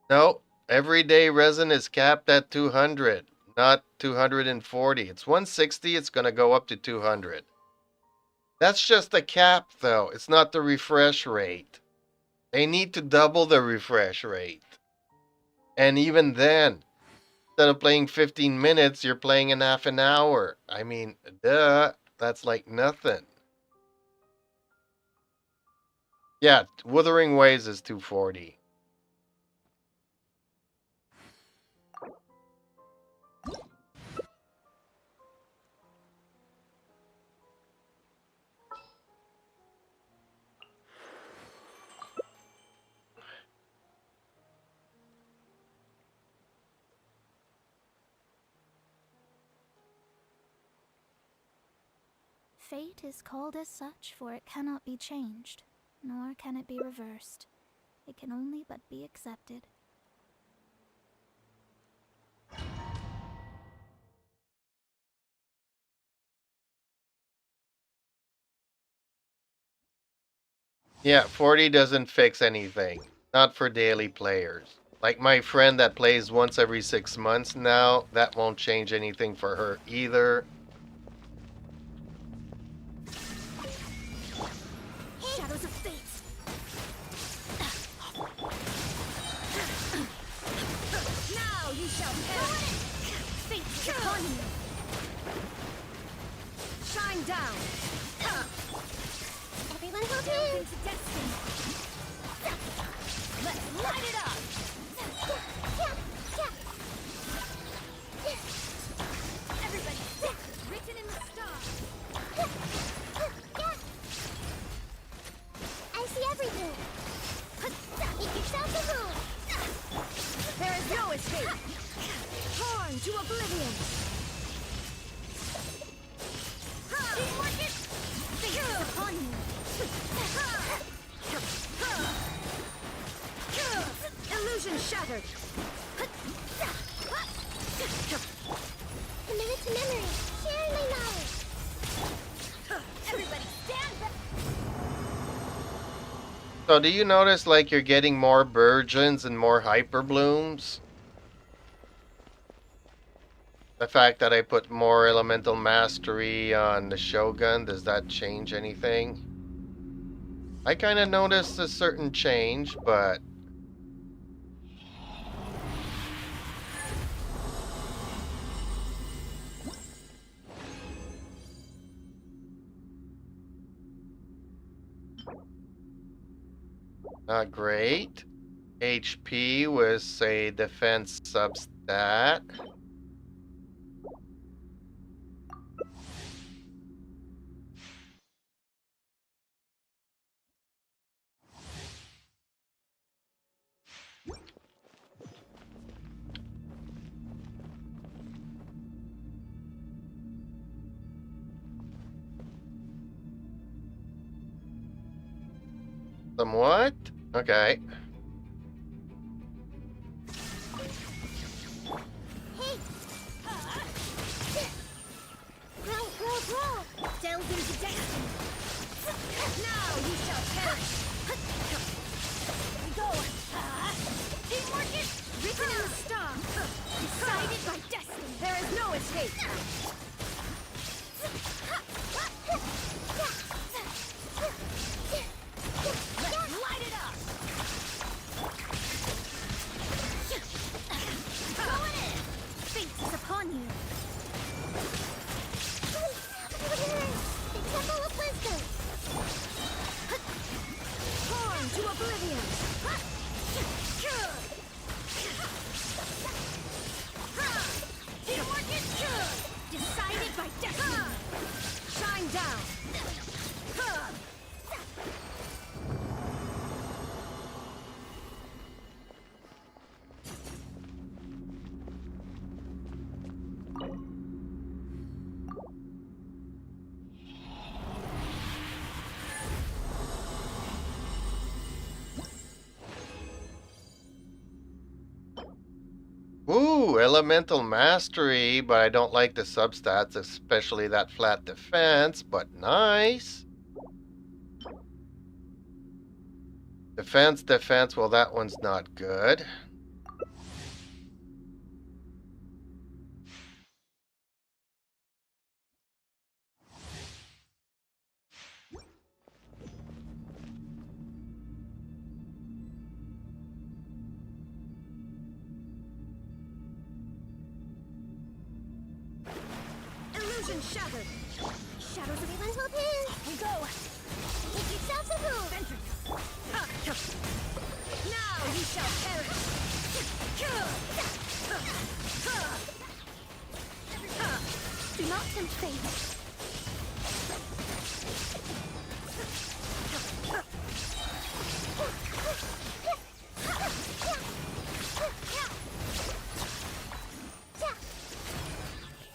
No, everyday resin is capped at 200, not 240. It's 160, it's going to go up to 200. That's just the cap, though. It's not the refresh rate. They need to double the refresh rate. And even then, instead of playing 15 minutes, you're playing in half an hour. I mean, duh, that's like nothing. Yeah, Wuthering Waves is 240. Fate is called as such, for it cannot be changed, nor can it be reversed. It can only but be accepted. Yeah, 40 doesn't fix anything. Not for daily players. Like my friend that plays once every 6 months now, that won't change anything for her either. Shadows of fate! Now you shall perish! Fate is upon you! Shine down! Everyone hold Delve hands! into destiny! Let's light it up! Everybody, written in the stars! I see everything! Make yourself at home! no escape! Torn to oblivion! Teamwork it! Fate upon you! Illusion shattered! Committed to memory. Sharing my knowledge. Everybody stand back! So do you notice like you're getting more Burgeons and more Hyper Blooms? The fact that I put more Elemental Mastery on the Shogun, does that change anything? I kind of noticed a certain change, but... not great. HP was a defense substat. Somewhat? Okay. Hey! Grow! Delve into destiny! Now you shall perish! Here we go! Teamwork it! Written in the star! Decided by destiny! There is no escape! Let's light it up! Going in! Fate is upon you! The Temple of Wisdom. Torn to oblivion! Teamwork is good! Decided by destiny! Shine down! Ooh, Elemental Mastery, but I don't like the substats, especially that flat defense, but nice. Defense, well that one's not good. Illusion shattered! Shadows of Everyone's hold hands. we go! Make yourselves a move. Ventric! Now you shall perish! Do not tempt fate.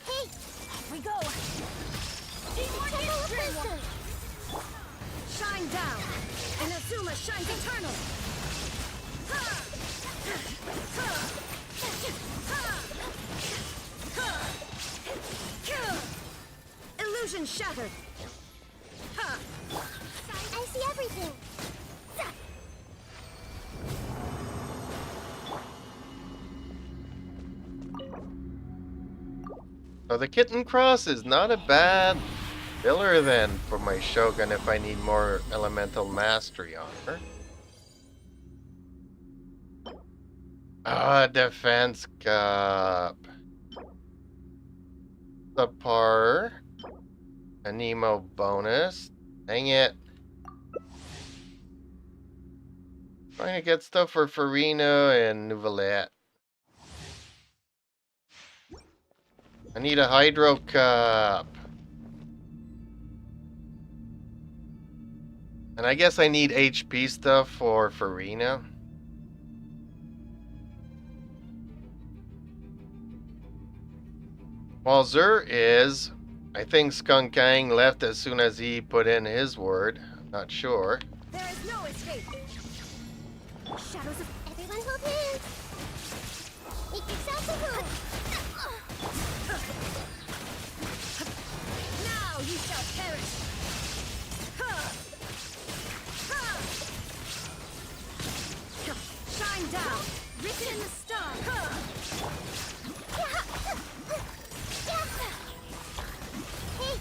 Hey! We go! Teamwork Temple is of dreamwork! Wisdom. Shine down! Inazuma shines eternal! Illusion shattered! I see everything. So the Kitten Cross is not a bad filler then for my Shogun if I need more Elemental Mastery on her. Defense Cup. Subpar. A Nemo bonus. Dang it. Trying to get stuff for Farina and Nouvelette. I need a Hydro Cup. And I guess I need HP stuff for Farina. While Zur is, I think Skunkang left as soon as he put in his word. I'm not sure. There is no escape. Shadows of Everyone hold hands. Make yourselves a move. now you shall perish. Shine down, written in the stars. Hey,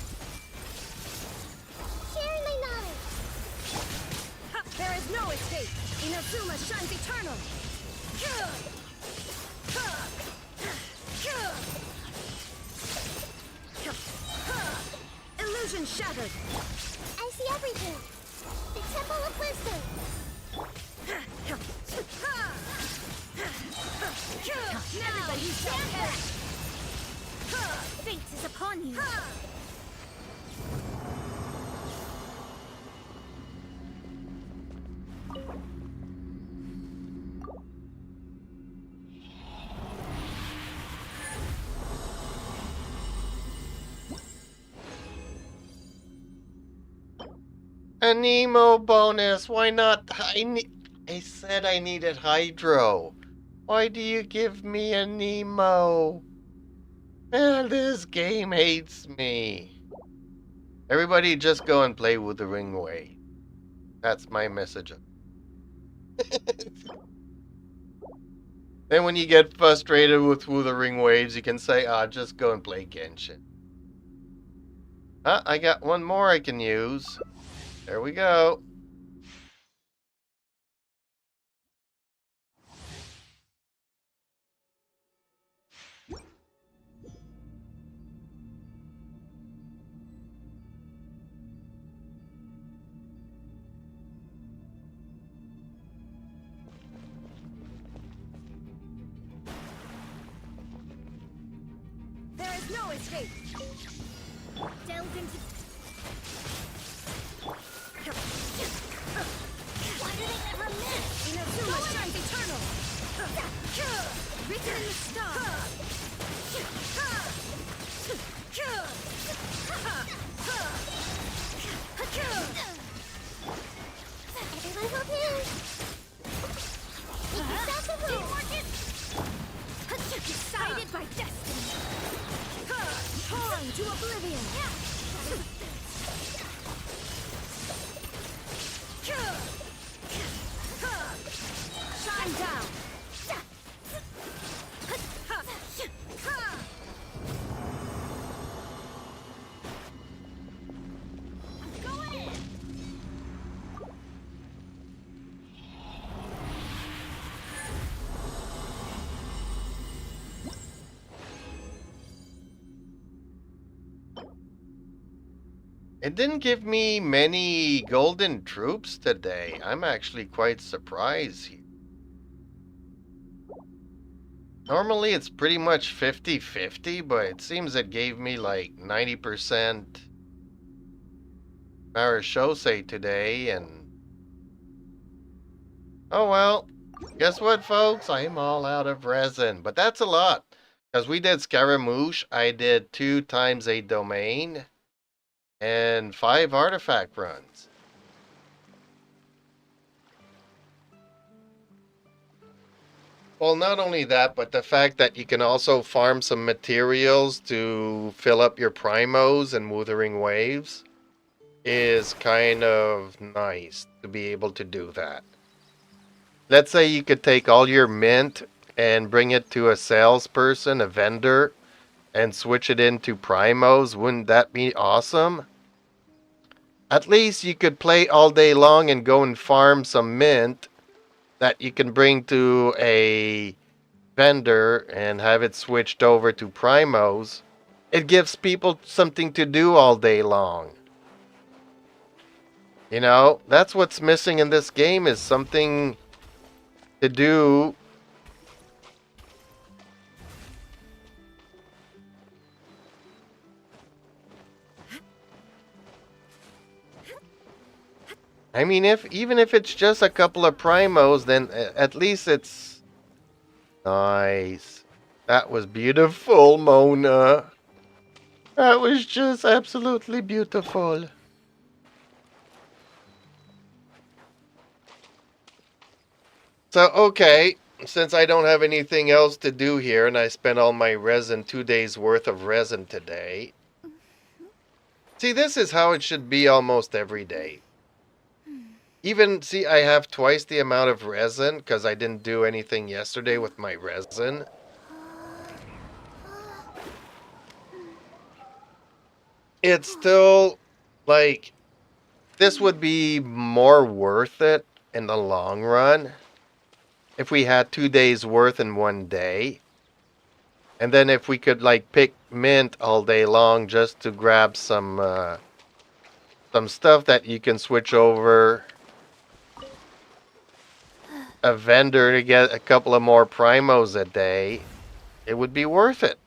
sharing my knowledge. There is no escape. Inazuma shines eternal. Illusion shattered. I see everything. The Temple of Wisdom. Now you shall perish. Fate is upon you. A Nemo bonus. Why not? I said I needed Hydro. Why do you give me a Nemo? This game hates me. Everybody just go and play Wuthering Way. That's my message. Then when you get frustrated with Wuthering Waves, you can say, just go and play Genshin. I got one more I can use. There we go. There is no escape. Delve into. Why do they never miss? Inazuma shines eternal. Written in the stars. Everyone hold hands. Make yourselves a move. Decided by destiny. Torn to oblivion. Shine down. Go in. It didn't give me many golden troops today. I'm actually quite surprised here. Normally it's pretty much 50-50, but it seems it gave me like 90% Marishose today, and... Oh well, guess what folks? I'm all out of resin, but that's a lot. Because we did Scaramouche, I did 2 times a domain, and 5 artifact runs. Well, not only that, but the fact that you can also farm some materials to fill up your primos and Wuthering Waves is kind of nice to be able to do that. Let's say you could take all your mint and bring it to a salesperson, a vendor, and switch it into primos. Wouldn't that be awesome? At least you could play all day long and go and farm some mint that you can bring to a vendor and have it switched over to primos. It gives people something to do all day long. You know, that's what's missing in this game, is something to do. I mean, even if it's just a couple of primos, then at least it's nice. That was beautiful, Mona. That was just absolutely beautiful. So, okay, since I don't have anything else to do here and I spent all my resin, 2 days worth of resin today. See, this is how it should be almost every day. Even, see, I have twice the amount of resin because I didn't do anything yesterday with my resin. It's still, like, this would be more worth it in the long run if we had 2 days worth in one day. And then if we could, like, pick mint all day long just to grab some stuff that you can switch over a vendor to get a couple of more primos a day, it would be worth it.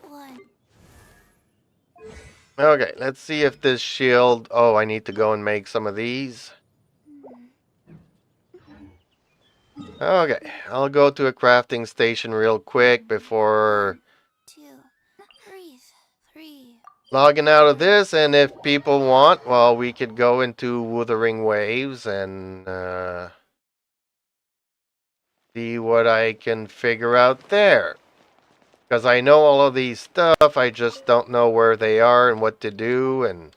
One. Okay, let's see if this shield... Oh, I need to go and make some of these. Okay, I'll go to a crafting station real quick before 2. Breathe. 3. logging out of this, and if people want, well, we could go into Wuthering Waves and see what I can figure out there. Because I know all of these stuff, I just don't know where they are and what to do and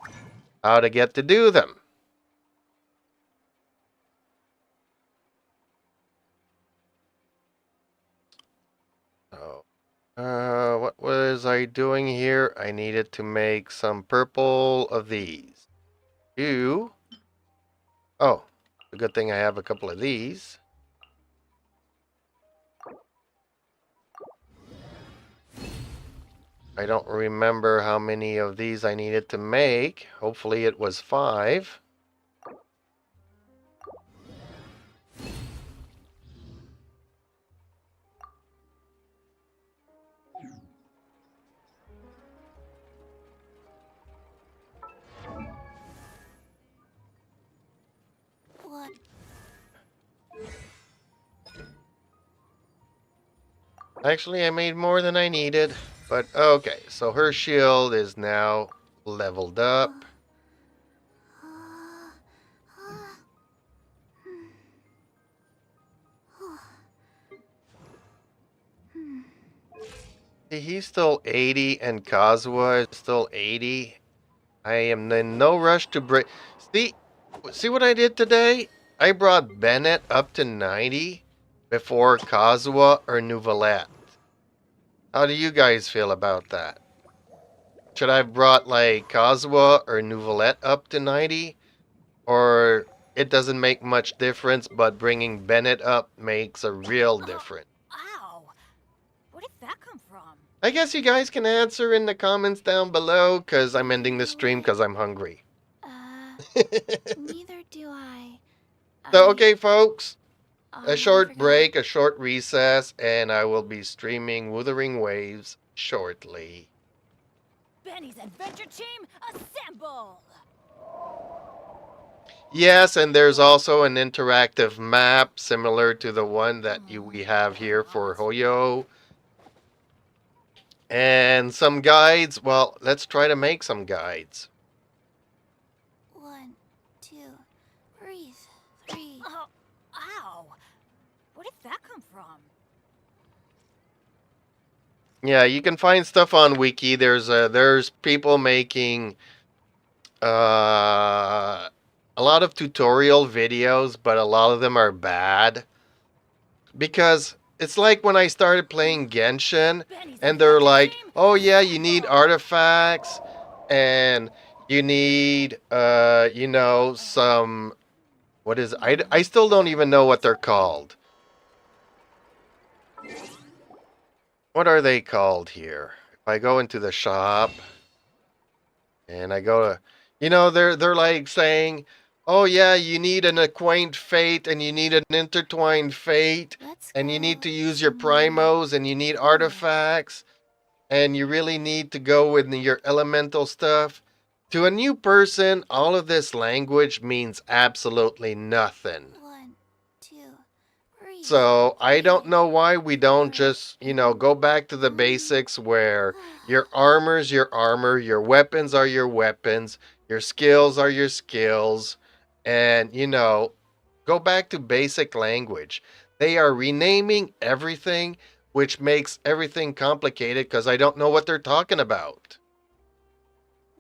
how to get to do them. So, what was I doing here? I needed to make some purple of these. Two. Oh, a good thing I have a couple of these. I don't remember how many of these I needed to make. Hopefully it was 5. One. Actually, I made more than I needed. But okay, so her shield is now leveled up. See, he's still 80 and Kazuha is still 80. I am in no rush to break. See what I did today? I brought Bennett up to 90 before Kazuha or Nouvelette. How do you guys feel about that? Should I have brought like Kazuha or Nouvelette up to 90? Or it doesn't make much difference, but bringing Bennett up makes a real difference? Ow! Where did that come from? I guess you guys can answer in the comments down below, because I'm ending the stream because I'm hungry. Neither do I. So, okay, folks, I a short forgot. break, a short recess, and I will be streaming Wuthering Waves shortly. Benny's adventure team, assemble! Yes, and there's also an interactive map similar to the one that we have here for Hoyo. And some guides. Well, let's try to make some guides. 1, 2. Breathe. 3. Oh, ow! Where did that come from? Yeah, you can find stuff on Wiki. There's people making a lot of tutorial videos, but a lot of them are bad. Because it's like when I started playing Genshin, and they're like, oh yeah, you need artifacts, and you need, some, what is, I still don't even know what they're called. What are they called here? If I go into the shop, and I go to, they're like saying, oh yeah, you need an acquaint fate, and you need an intertwined fate, Let's and you go need to use your somewhere. primos, and you need artifacts, and you really need to go with your elemental stuff. To a new person, all of this language means absolutely nothing. 1, 2, 3. So I don't know why we don't just, go back to the basics where your armor's your armor, your weapons are your weapons, your skills are your skills, and, go back to basic language. They are renaming everything, which makes everything complicated because I don't know what they're talking about.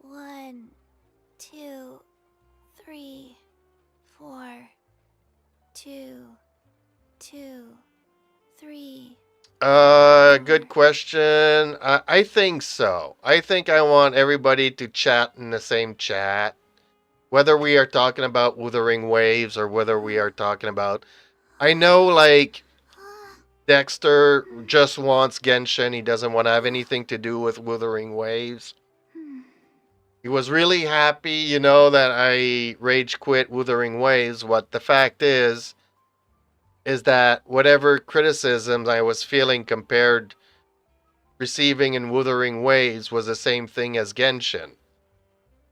1, 2, 3, 4, 2, 2, 3. Good question. I think so. I think I want everybody to chat in the same chat. Whether we are talking about Wuthering Waves or whether we are talking about. I know, like, Dexter just wants Genshin. He doesn't want to have anything to do with Wuthering Waves. He was really happy, that I rage quit Wuthering Waves. What the fact is that whatever criticisms I was feeling compared receiving in Wuthering Waves was the same thing as Genshin.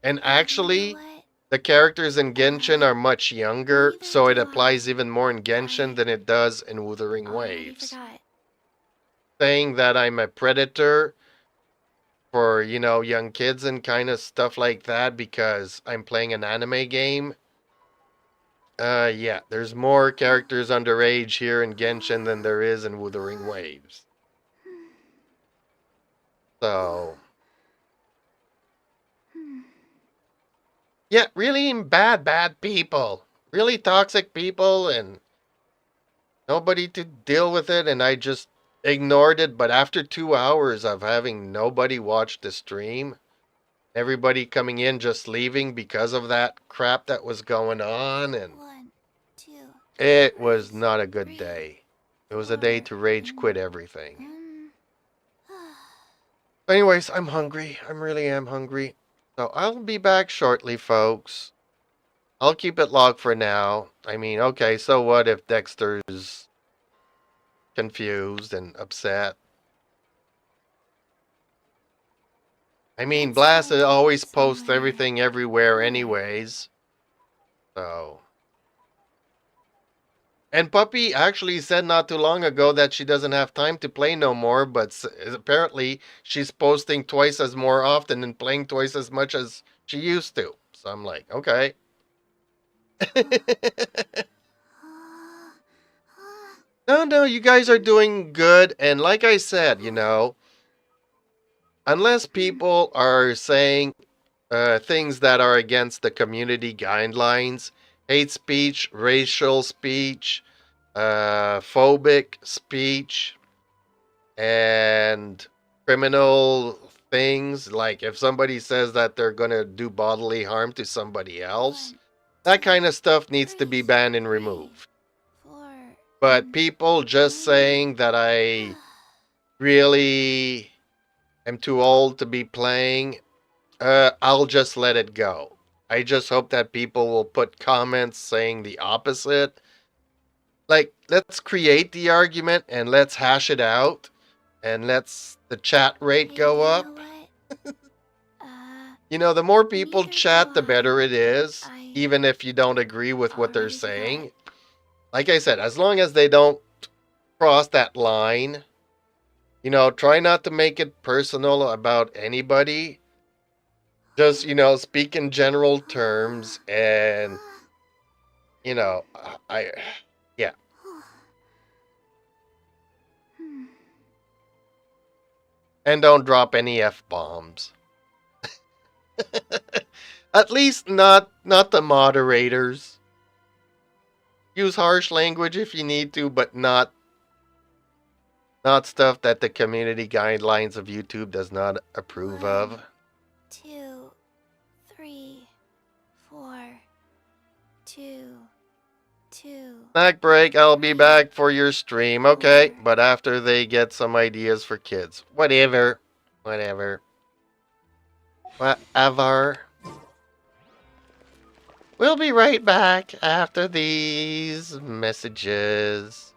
And actually, what? the characters in Genshin are much younger, Neither so it do applies I. even more in Genshin than it does in Wuthering Already Waves. forgot. Saying that I'm a predator for, young kids and kind of stuff like that because I'm playing an anime game. Yeah, there's more characters underage here in Genshin than there is in Wuthering Waves. So, yeah, really bad people. Really toxic people and nobody to deal with it. And I just ignored it. But after 2 hours of having nobody watch the stream, everybody coming in just leaving because of that crap that was going on, and 1, 2. it was not a good day. It was a day to rage quit everything. Um. Anyways, I'm hungry. I really am hungry. So I'll be back shortly, folks. I'll keep it locked for now. I mean, okay, so what if Dexter's confused and upset? I mean, Let's Blast go always posts somewhere everything everywhere cooler. anyways. So. And Puppy actually said not too long ago that she doesn't have time to play no more, but apparently she's posting twice as more often and playing twice as much as she used to. So I'm like, okay. No, you guys are doing good. And like I said, unless people are saying things that are against the community guidelines, hate speech, racial speech, phobic speech, and criminal things, like if somebody says that they're going to do bodily harm to somebody else, 1, that 2, kind of stuff needs to 3, be banned and removed. 4. But people just saying that I really am too old to be playing, I'll just let it go. I just hope that people will put comments saying the opposite. Like, let's create the argument and let's hash it out and let's the chat rate Hey, go you up. know what? The more people Neither chat, do the better I. it is, I even if you don't agree with what they're already forgot. saying. Like I said, as long as they don't cross that line, try not to make it personal about anybody. Just, speak in general terms and, I, yeah. And don't drop any F-bombs. At least not the moderators. Use harsh language if you need to, but not stuff that the community guidelines of YouTube does not approve 1, of. 2, 3, 4, 2, 2. Snack break, I'll be 3, back for your stream, okay? 4. But after they get some ideas for kids. Whatever. Whatever. We'll be right back after these messages.